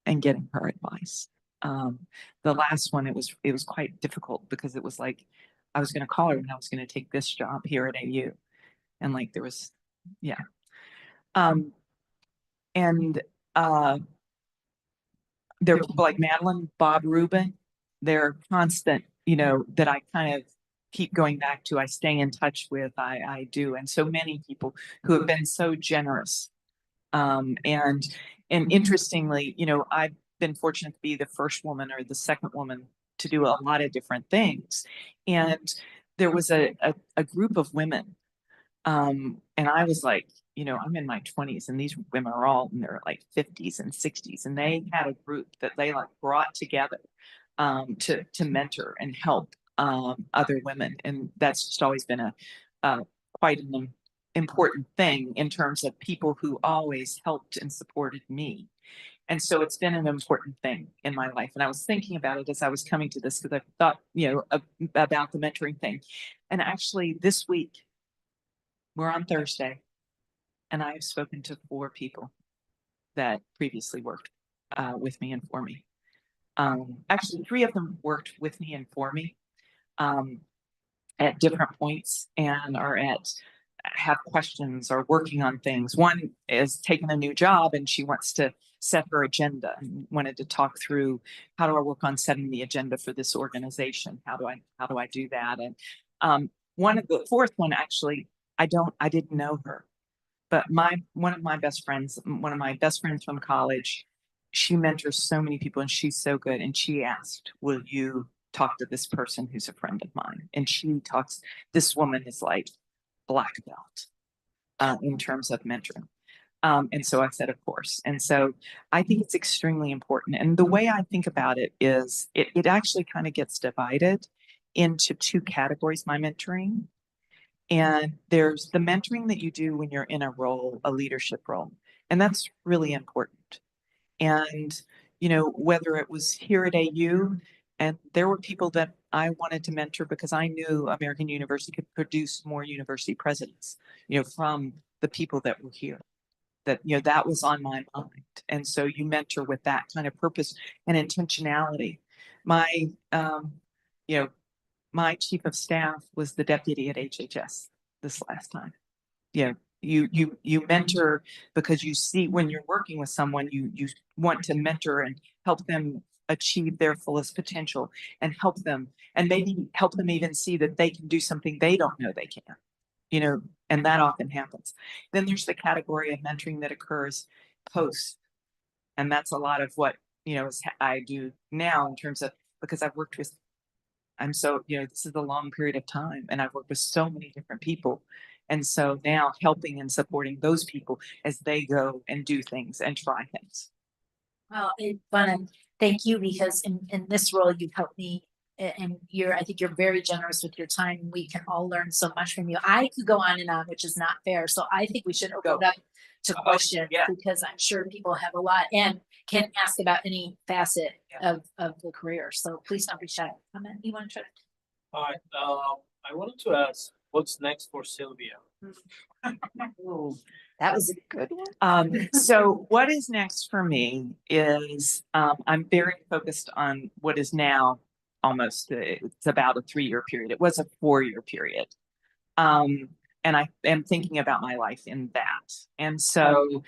and getting her advice. The last one, it was quite difficult because it was like I was going to call her and I was going to take this job here at AU, and like there was, yeah, and there are people like Madeline, Bob Rubin. They're constant, you know, that I kind of keep going back to. I stay in touch with. I do, and so many people who have been so generous. And interestingly, you know, I've been fortunate to be the first woman or the second woman to do a lot of different things, and there was a group of women, and I was like, you know, I'm in my 20s and these women are all in their like 50s and 60s, and they had a group that they like brought together to mentor and help other women, and that's just always been a quite an important thing in terms of people who always helped and supported me. And so it's been an important thing in my life. And I was thinking about it as I was coming to this because I thought, you know, about the mentoring thing. And actually this week, we're on Thursday, and I've spoken to 4 people that previously worked with me and for me. Actually, 3 of them worked with me and for me at different points and have questions or working on things. One is taking a new job and she wants to set her agenda and wanted to talk through how do I work on setting the agenda for this organization? How do I do that? And one of the 4th one, actually, I didn't know her, but one of my best friends from college, she mentors so many people and she's so good. And she asked, will you talk to this person who's a friend of mine? And this woman is like black belt in terms of mentoring. And so I said, of course. And so I think it's extremely important. And the way I think about it is it actually kind of gets divided into 2 categories, my mentoring. And there's the mentoring that you do when you're in a role, a leadership role. And that's really important. And, you know, whether it was here at AU, and there were people that I wanted to mentor because I knew American University could produce more university presidents, you know, from the people that were here, that, you know, that was on my mind. And so you mentor with that kind of purpose and intentionality. My, you know, my chief of staff was the deputy at HHS this last time. You know, you mentor because you see when you're working with someone, you want to mentor and help them achieve their fullest potential and help them, and maybe help them even see that they can do something they don't know they can, you know, and that often happens. Then there's the category of mentoring that occurs post. And that's a lot of what, you know, I do now in terms of, because I've worked with, I'm so, you know, this is a long period of time and I've worked with so many different people. And so now helping and supporting those people as they go and do things and try things.
Well, I want to thank you because in this role, you've helped me and I think you're very generous with your time. We can all learn so much from you. I could go on and on, which is not fair. So I think we should open it up to questions because I'm sure people have a lot and can ask about any facet of the career. So please don't be shy. Comment. You want to try?
Hi, I wanted to ask, What's next for Sylvia?
That was a good one.
So what is next for me is, I'm very focused on what is now almost, it's about a 3-year period. It was a 4-year period. And I am thinking about my life in that. And so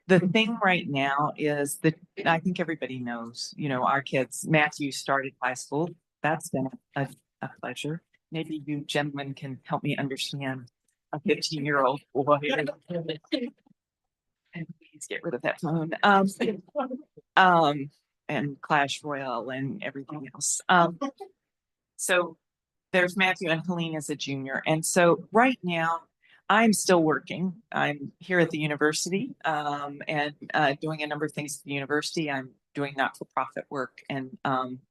the thing right now is that I think everybody knows, our kids, Matthew started high school. That's been a pleasure. Maybe you gentlemen can help me understand a 15-year-old boy. And please get rid of that phone. And Clash Royale and everything else. So there's Matthew and Helene as a junior. And so right now I'm still working. I'm here at the university, and doing a number of things at the university. I'm doing not-for-profit work and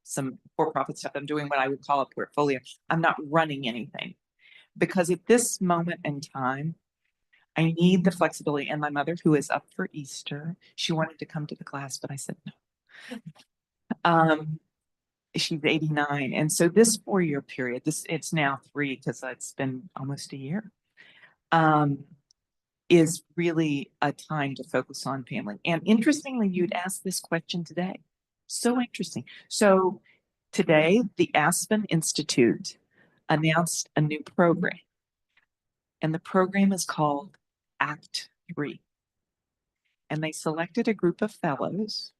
some for-profit stuff. I'm doing what I would call a portfolio. I'm not running anything because at this moment in time, I need the flexibility. And my mother, who is up for Easter, she wanted to come to the class, but I said no. She's 89. And so this 4-year period, it's now 3 because it's been almost a year, is really a time to focus on family. And interestingly, you'd asked this question today. So interesting. So today, the Aspen Institute announced a new program. And the program is called Act 3. And they selected a group of fellows.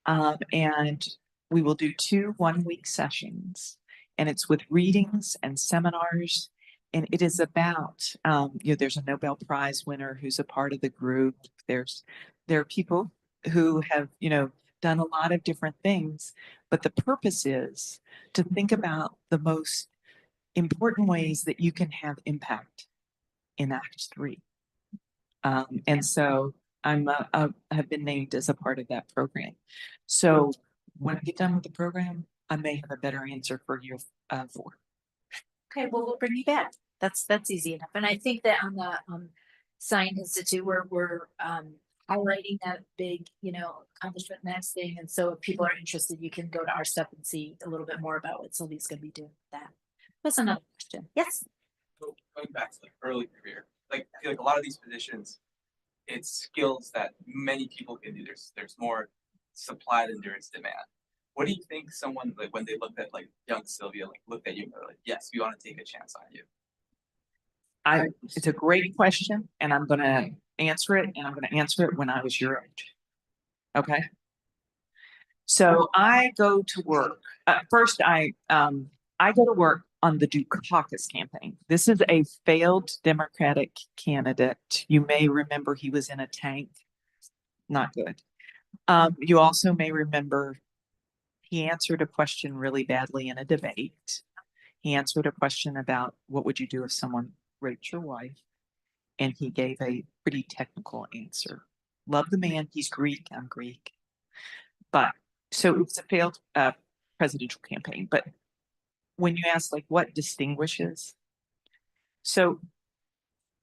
And we will do 2 one-week sessions. And it's with readings and seminars. And it is about, there's a Nobel Prize winner who's a part of the group. There are people who have, done a lot of different things. But the purpose is to think about the most important ways that you can have impact in Act 3. And so I have been named as a part of that program. So when I get done with the program, I may have a better answer for year 4.
Okay, well, we'll bring you back. That's easy enough. And I think that on the Science Institute, we're highlighting that big, accomplishment next thing. And so if people are interested, you can go to our stuff and see a little bit more about what Sylvia's going to be doing with that. What's another question? Yes.
So going back to early career, I feel like a lot of these positions, it's skills that many people can do. There's more supply than there is demand. What do you think someone, when they looked at young Sylvia, looked at you and they're like, yes, we want to take a chance on you?
It's a great question, and I'm going to answer it, and I'm going to answer it when I was your age. Okay. So I go to work. First, I go to work on the Dukakis campaign. This is a failed Democratic candidate. You may remember he was in a tank. Not good. You also may remember he answered a question really badly in a debate. He answered a question about what would you do if someone raped your wife, and he gave a pretty technical answer. Love the man. He's Greek. I'm Greek. But so it was a failed presidential campaign. But when you ask what distinguishes, so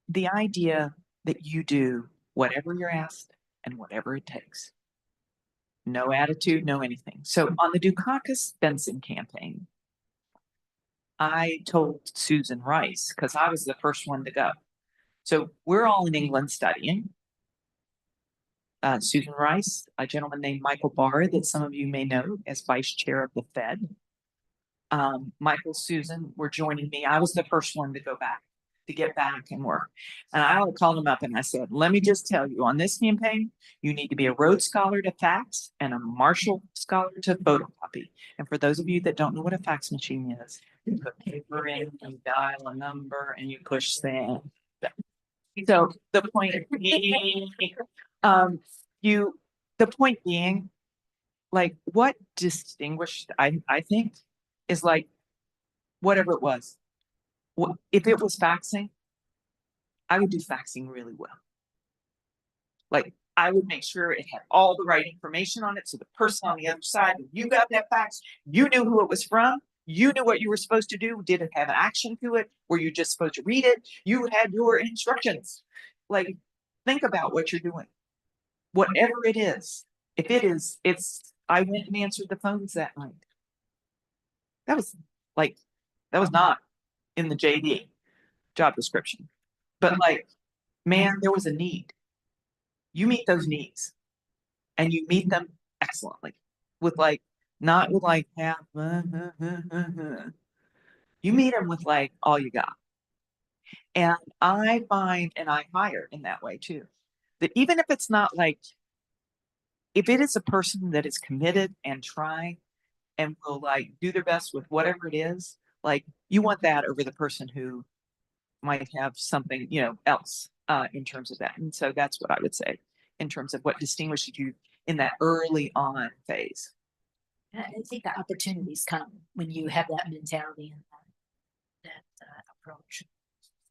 the idea that you do whatever you're asked and whatever it takes. No attitude, no anything. So on the Dukakis Benson campaign, I told Susan Rice, because I was the first one to go. So we're all in England studying. Susan Rice, a gentleman named Michael Barr that some of you may know as vice chair of the Fed. Michael, Susan were joining me. I was the first one to go back, to get back and work. And I called him up and I said, let me just tell you, on this campaign, you need to be a Rhodes Scholar to fax and a Marshall Scholar to photocopy. And for those of you that don't know what a fax machine is, you put paper in, you dial a number, and you push send. So the point being, what distinguished, I think, is whatever it was. If it was faxing, I would do faxing really well. I would make sure it had all the right information on it. So the person on the other side, when you got that fax, you knew who it was from. You knew what you were supposed to do. Did it have an action to it? Were you just supposed to read it? You had your instructions. Think about what you're doing. Whatever it is, if it is, I went and answered the phones that night. That was not in the JD job description. But like, man, there was a need. You meet those needs and you meet them excellently with like, not with like half, you meet them with like all you got. And I find, and I hire in that way too, that even if it's not like, if it is a person that is committed and try and will like do their best with whatever it is, like you want that over the person who might have something, you know, else in terms of that. And so that's what I would say in terms of what distinguishes you in that early on phase.
I think the opportunities come when you have that mentality and that approach.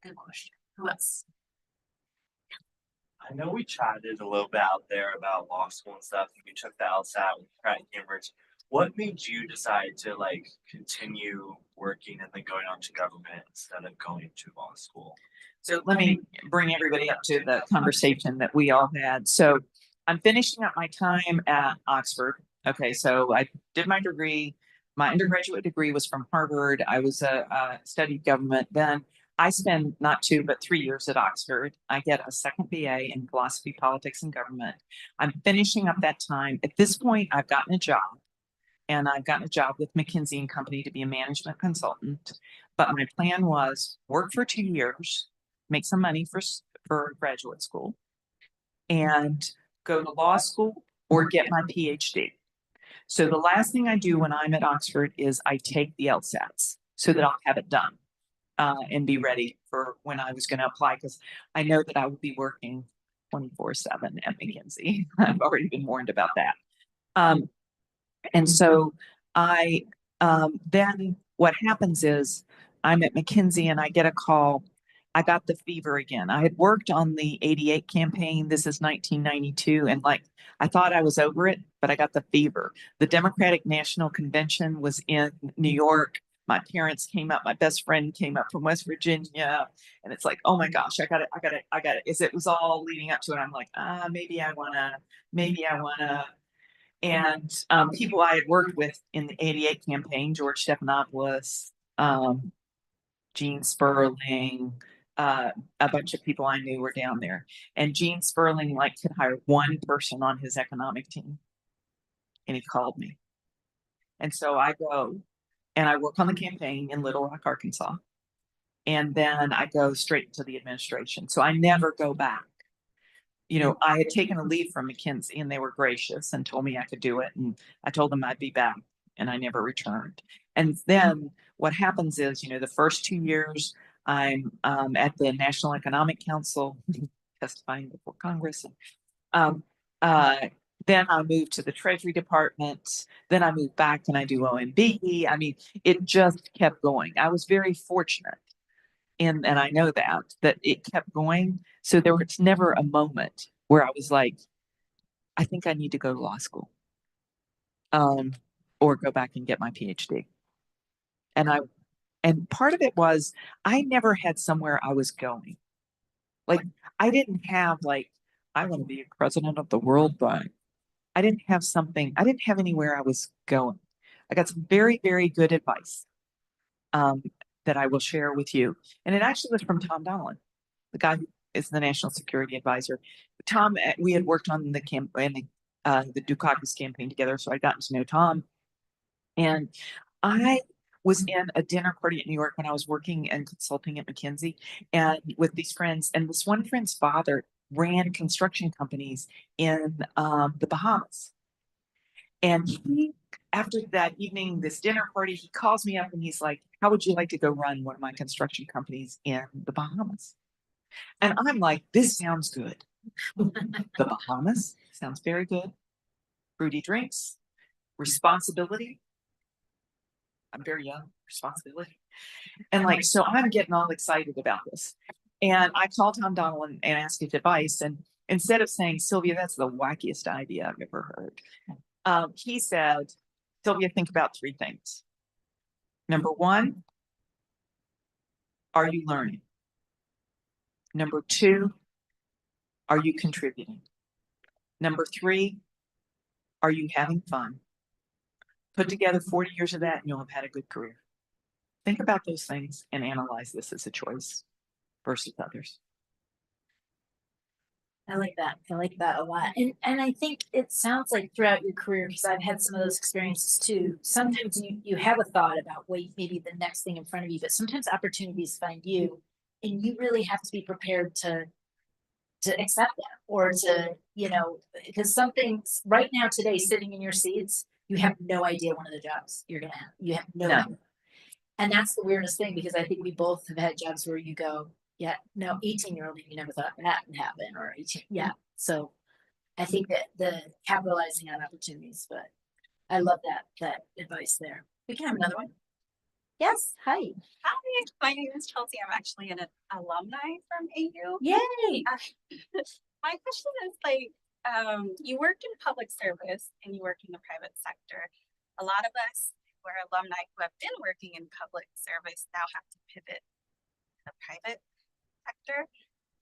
Good question. Who else?
I know we chatted a little bit out there about law school and stuff. You took the LSAT with Pratt and Cambridge. What made you decide to like continue working and then going on to government instead of going to law school?
So let me bring everybody up to the conversation that we all had. So I'm finishing up my time at Oxford. Okay, so I did my degree. My undergraduate degree was from Harvard. I was studied government. Then I spent not 2, but 3 years at Oxford. I get a second BA in philosophy, politics, and government. I'm finishing up that time. At this point, I've gotten a job. And I've gotten a job with McKinsey and Company to be a management consultant. But my plan was work for 2 years, make some money for graduate school, and go to law school or get my PhD. So the last thing I do when I'm at Oxford is I take the LSATs so that I'll have it done and be ready for when I was going to apply, because I know that I will be working 24/7 at McKinsey. I've already been warned about that. And so I then what happens is I'm at McKinsey and I get a call. I got the fever again. I had worked on the 88 campaign. This is 1992. And like, I thought I was over it, but I got the fever. The Democratic National Convention was in New York. My parents came up, my best friend came up from West Virginia. And it's like, oh my gosh, I got it. It was all leading up to it. I'm like, maybe I wanna. And people I had worked with in the 88 campaign, George Stephanopoulos, Gene Sperling, a bunch of people I knew were down there. And Gene Sperling could hire one person on his economic team. And he called me. And so I go and I work on the campaign in Little Rock, Arkansas. And then I go straight to the administration. So I never go back. You know, I had taken a leave from McKinsey and they were gracious and told me I could do it. And I told them I'd be back and I never returned. And then what happens is, you know, the first 2 years I'm at the National Economic Council testifying before Congress. Then I moved to the Treasury Department. Then I moved back and I do OMB. I mean, it just kept going. I was very fortunate. And I know that it kept going. So there was never a moment where I was like, I think I need to go to law school, or go back and get my PhD. And part of it was I never had somewhere I was going. Like I didn't have I want to be president of the World Bank. I didn't have something. I didn't have anywhere I was going. I got some very, very good advice. That I will share with you. And it actually was from Tom Donilon, the guy who is the National Security Advisor. Tom, we had worked on the campaign, the Dukakis campaign together, so I'd gotten to know Tom. And I was in a dinner party in New York when I was working and consulting at McKinsey and with these friends. And this one friend's father ran construction companies in the Bahamas. And he, after that evening, this dinner party, he calls me up and he's like, how would you like to go run one of my construction companies in the Bahamas? And I'm like, this sounds good. The Bahamas sounds very good. Fruity drinks, responsibility. I'm very young, responsibility. And so I'm getting all excited about this. And I called Tom Donilon and asked his advice. And instead of saying, Sylvia, that's the wackiest idea I've ever heard. He said, Sylvia, think about 3 things. Number 1, are you learning? Number 2, are you contributing? Number 3, are you having fun? Put together 40 years of that and you'll have had a good career. think about those things and analyze this as a choice versus others.
I like that. I like that a lot. And I think it sounds like throughout your career, because I've had some of those experiences too. Sometimes you have a thought about what maybe the next thing in front of you, but sometimes opportunities find you, and you really have to be prepared to accept that, or to, because some things right now today, sitting in your seats, you have no idea one of the jobs you're gonna have. You have no
No.
idea. And that's the weirdest thing, because I think we both have had jobs where you go, yeah, no, 18-year-old, you never thought that would happen, or 18, yeah. So I think that the capitalizing on opportunities, but I love that advice there. We can have another one. Yes, hi.
Hi, my name is Chelsea. I'm actually an alumni from AU.
Yay.
My question is you worked in public service and you work in the private sector. A lot of us who are alumni who have been working in public service now have to pivot to the private sector.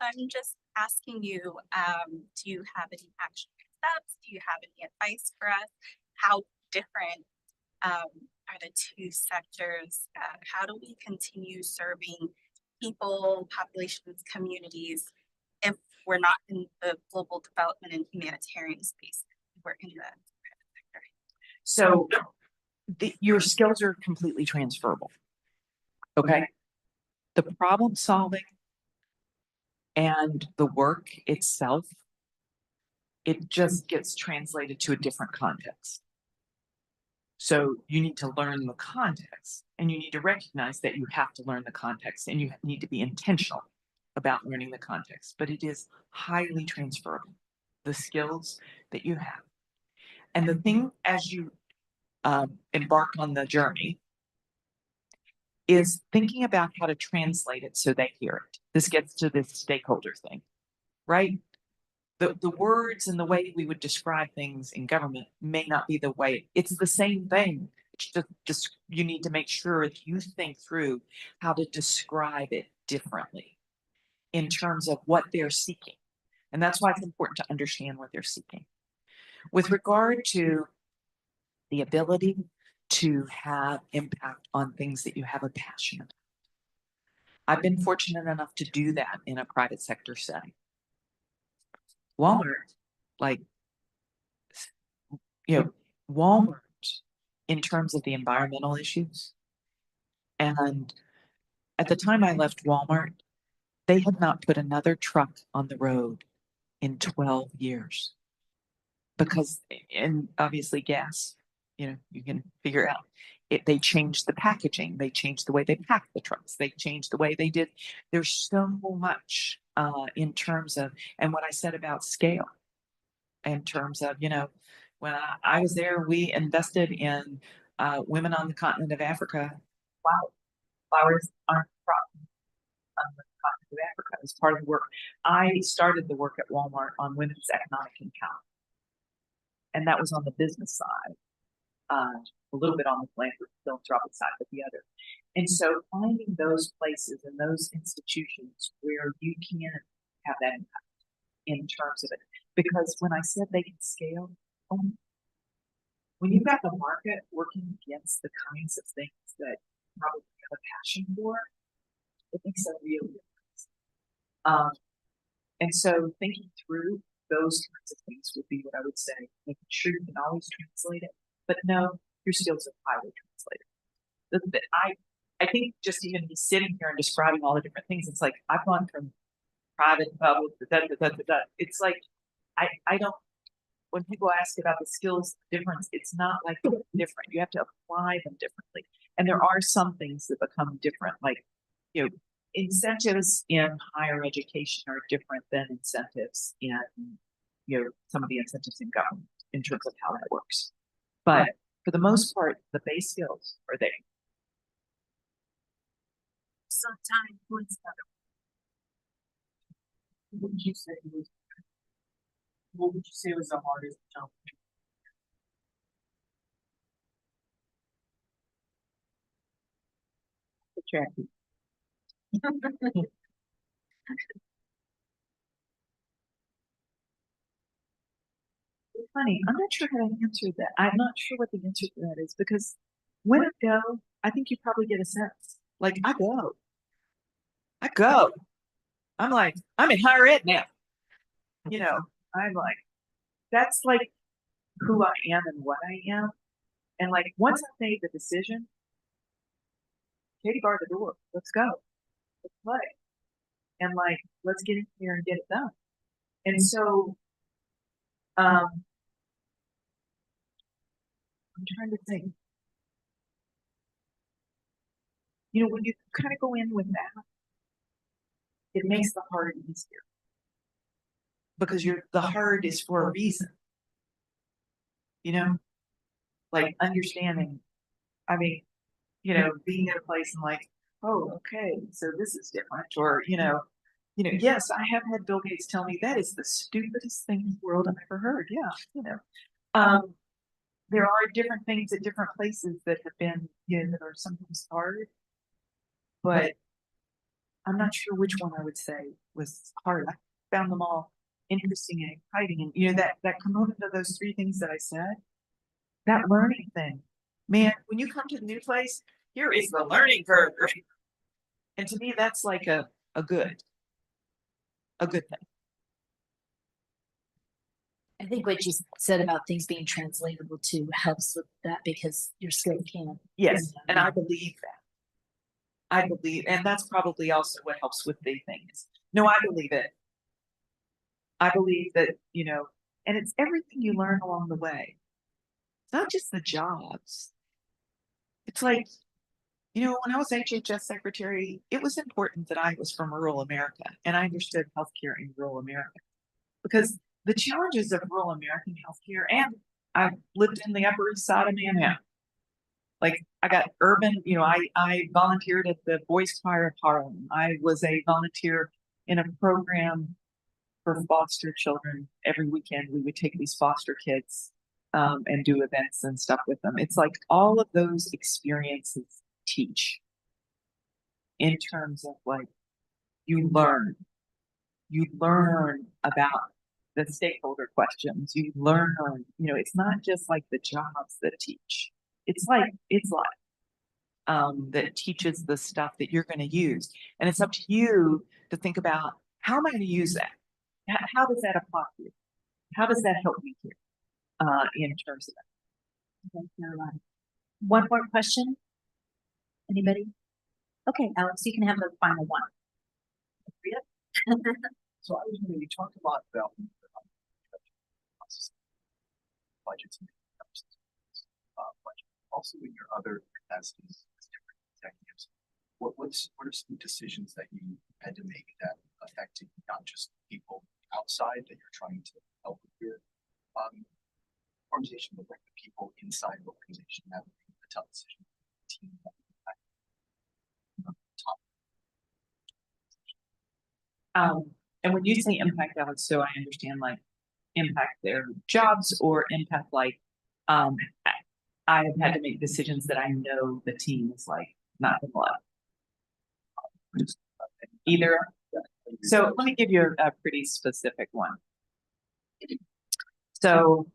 I'm just asking you, do you have any action steps? Do you have any advice for us? How different are the two sectors? How do we continue serving people, populations, communities if we're not in the global development and humanitarian space? We're in the private sector.
So your skills are completely transferable. Okay. The problem solving and the work itself, it just gets translated to a different context. So you need to learn the context, and you need to recognize that you have to learn the context, and you need to be intentional about learning the context, but it is highly transferable, the skills that you have. And the thing as you embark on the journey is thinking about how to translate it so they hear it. This gets to this stakeholder thing, right? The words and the way we would describe things in government may not be the way. It's the same thing. It's just you need to make sure that you think through how to describe it differently in terms of what they're seeking. And that's why it's important to understand what they're seeking. With regard to the ability to have impact on things that you have a passion about, I've been fortunate enough to do that in a private sector setting. Walmart, Walmart in terms of the environmental issues. And at the time I left Walmart, they had not put another truck on the road in 12 years. Because, and obviously gas, you can figure out they changed the packaging, they changed the way they packed the trucks, they changed the way they did. There's so much in terms of, and what I said about scale, in terms of, when I was there, we invested in women on the continent of Africa. Wow, flowers aren't a problem on the continent of Africa as part of the work. I started the work at Walmart on women's economic empowerment. And that was on the business side, a little bit on the philanthropic side, but the other. And so finding those places and those institutions where you can have that impact in terms of it. Because when I said they can scale, when you've got the market working against the kinds of things that you probably have a passion for, it makes a real difference. And so thinking through those kinds of things would be what I would say. Making sure you can always translate it, but no, your skills are highly translated. I think just even me sitting here and describing all the different things, it's like I've gone from private to public, it's like I don't, when people ask about the skills difference, it's not like different. You have to apply them differently. And there are some things that become different, like, incentives in higher education are different than incentives in, some of the incentives in government in terms of how that works. But for the most part, the base skills are there.
Sometimes points better.
What would you say was the hardest jump?
Jackie. It's funny. I'm not sure how to answer that. I'm not sure what the answer to that is, because when I go, I think you probably get a sense. Like I go. I'm like, I'm in higher ed now. You know, I'm like, that's like who I am and what I am. And like once I made the decision, Katie barred the door. Let's go. Let's play. And like, let's get in here and get it done. And so I'm trying to think. You know, when you kind of go in with that, it makes the hard easier. Because the hard is for a reason. You know? Like understanding. I mean, you know, being at a place and like, oh, okay, so this is different. Or, yes, I have had Bill Gates tell me that is the stupidest thing in the world I've ever heard. Yeah, there are different things at different places that have been, that are sometimes hard, but I'm not sure which one I would say was hard. I found them all interesting and exciting. And, that component of those three things that I said, that learning thing, man, when you come to the new place, here is the learning curve. And to me, that's like a good thing.
I think what you said about things being translatable too helps with that because you're still can.
Yes, and I believe that. I believe, and that's probably also what helps with the things. No, I believe it. I believe that, and it's everything you learn along the way. It's not just the jobs. It's like, when I was HHS secretary, it was important that I was from rural America and I understood healthcare in rural America because the challenges of rural American healthcare, and I lived in the Upper East Side of Manhattan. Like I got urban, I volunteered at the Boys Choir of Harlem. I was a volunteer in a program for foster children. Every weekend we would take these foster kids and do events and stuff with them. It's like all of those experiences teach in terms of like you learn about the stakeholder questions. You learn, it's not just like the jobs that teach. It's life that teaches the stuff that you're going to use. And it's up to you to think about how am I going to use that? How does that apply to you? How does that help me here in terms of that?
Okay, one more question. Anybody? Okay, Alex, you can have the final one.
So I was wondering, you talked a lot about budgets and budget. Also in your other capacities as different executives, what are some decisions that you had to make that affected not just people outside that you're trying to help with your organization, but like the people inside the organization that would make the tough decision? Team
and when you say impact, Alex, so I understand like impact their jobs or impact like I have had to make decisions that I know the team is like not gonna love. Either. So let me give you a pretty specific one. So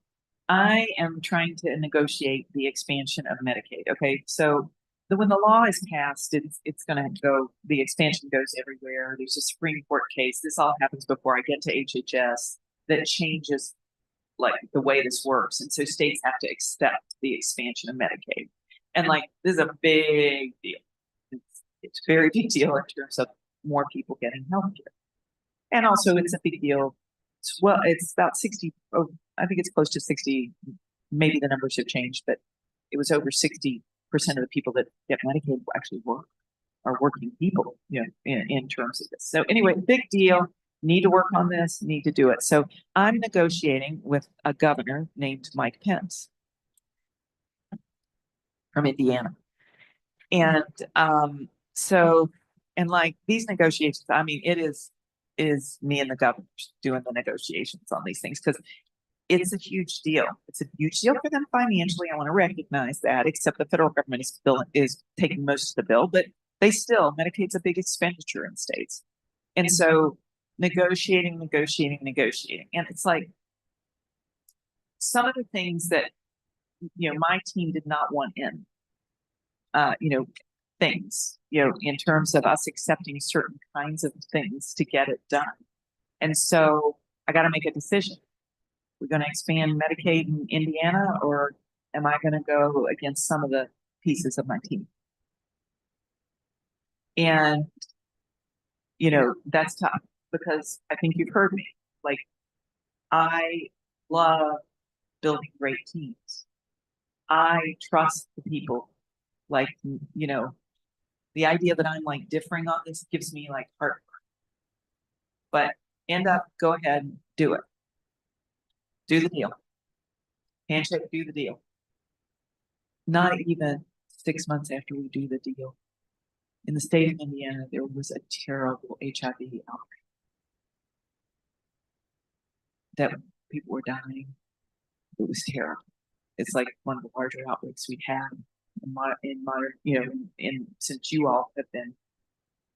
I am trying to negotiate the expansion of Medicaid. Okay, so when the law is passed, it's going to go. The expansion goes everywhere. There's a Supreme Court case. This all happens before I get to HHS that changes like the way this works, and so states have to accept the expansion of Medicaid. And like this is a big deal. It's a very big deal in terms of more people getting healthcare, and also it's a big deal. It's about 60. Oh, I think it's close to 60. Maybe the numbers have changed, but it was over 60% of the people that get Medicaid actually are working people, in terms of this. So anyway, big deal. Need to work on this. Need to do it. So I'm negotiating with a governor named Mike Pence from Indiana, and and like these negotiations, I mean, it is me and the governor doing the negotiations on these things because it's a huge deal. It's a huge deal for them financially. I want to recognize that, except the federal government is taking most of the bill, but Medicaid's a big expenditure in states. And so negotiating. And it's like some of the things that, my team did not want in, things, in terms of us accepting certain kinds of things to get it done. And so I got to make a decision. We're going to expand Medicaid in Indiana, or am I going to go against some of the pieces of my team? And, that's tough because I think you've heard me. Like, I love building great teams. I trust the people. Like, the idea that I'm like differing on this gives me like heartburn. But go ahead, do it. Do the deal. Handshake, do the deal. Not even 6 months after we do the deal, in the state of Indiana, there was a terrible HIV outbreak. That people were dying. It was terrible. It's like one of the larger outbreaks we've had in modern, since you all have been,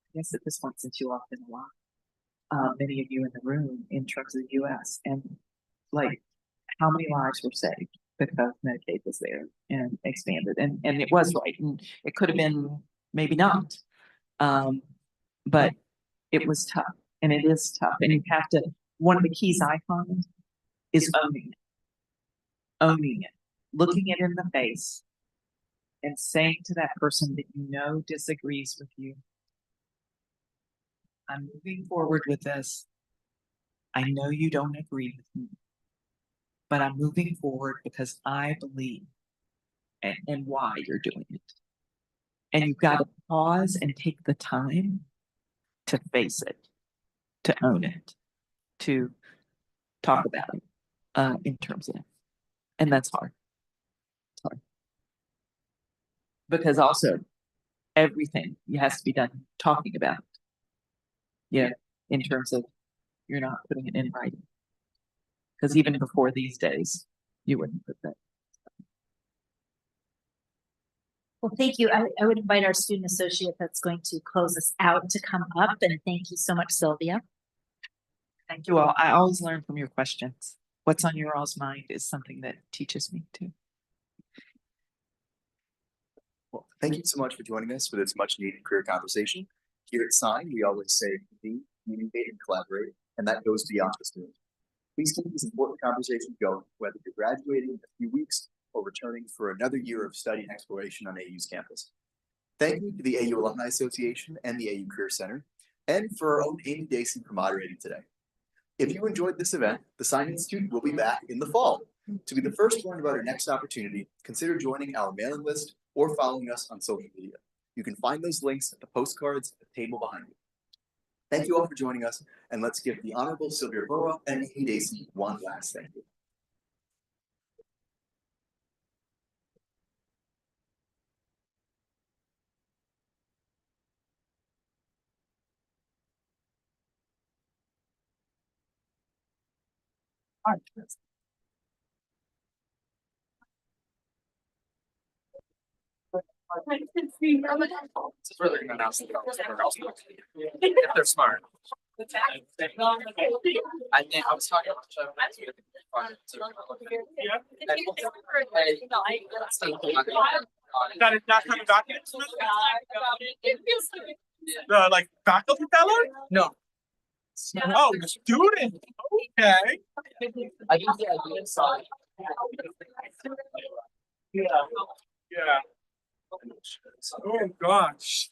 I guess at this point, since you all have been alive, many of you in the room in terms of the US, and like how many lives were saved because Medicaid was there and expanded, and it was right, and it could have been maybe not, but it was tough, and it is tough, and you have to. One of the keys I find is owning it, looking it in the face, and saying to that person that disagrees with you, I'm moving forward with this. I know you don't agree with me, but I'm moving forward because I believe and why you're doing it. And you've got to pause and take the time to face it, to own it, to talk about it in terms of it. And that's hard. It's hard. Because also everything has to be done talking about it. Yeah, in terms of you're not putting it in writing. Because even before these days, you wouldn't put that.
Well, thank you. I would invite our student associate that's going to close us out to come up, and thank you so much, Sylvia.
Thank you all. I always learn from your questions. What's on your all's mind is something that teaches me too.
Well, thank you so much for joining us for this much needed career conversation. Here at Sign, we always say communicate and collaborate, and that goes beyond the student. Please keep this important conversation going, whether you're graduating in a few weeks or returning for another year of study and exploration on AU's campus. Thank you to the AU Alumni Association and the AU Career Center, and for our own Amy Dacey for moderating today. If you enjoyed this event, the Sign Institute will be back in the fall. To be the first to learn about our next opportunity, consider joining our mailing list or following us on social media. You can find those links at the postcards at the table behind you. Thank you all for joining us, and let's give the Honorable Sylvia Burwell and Amy Dacey one last thank you. All right.
It's really gonna announce it if they're smart. I think I was talking about that is not coming back in. Like faculty fellow? No. Oh, student. Okay. I think the idea is yeah. Yeah. Oh gosh.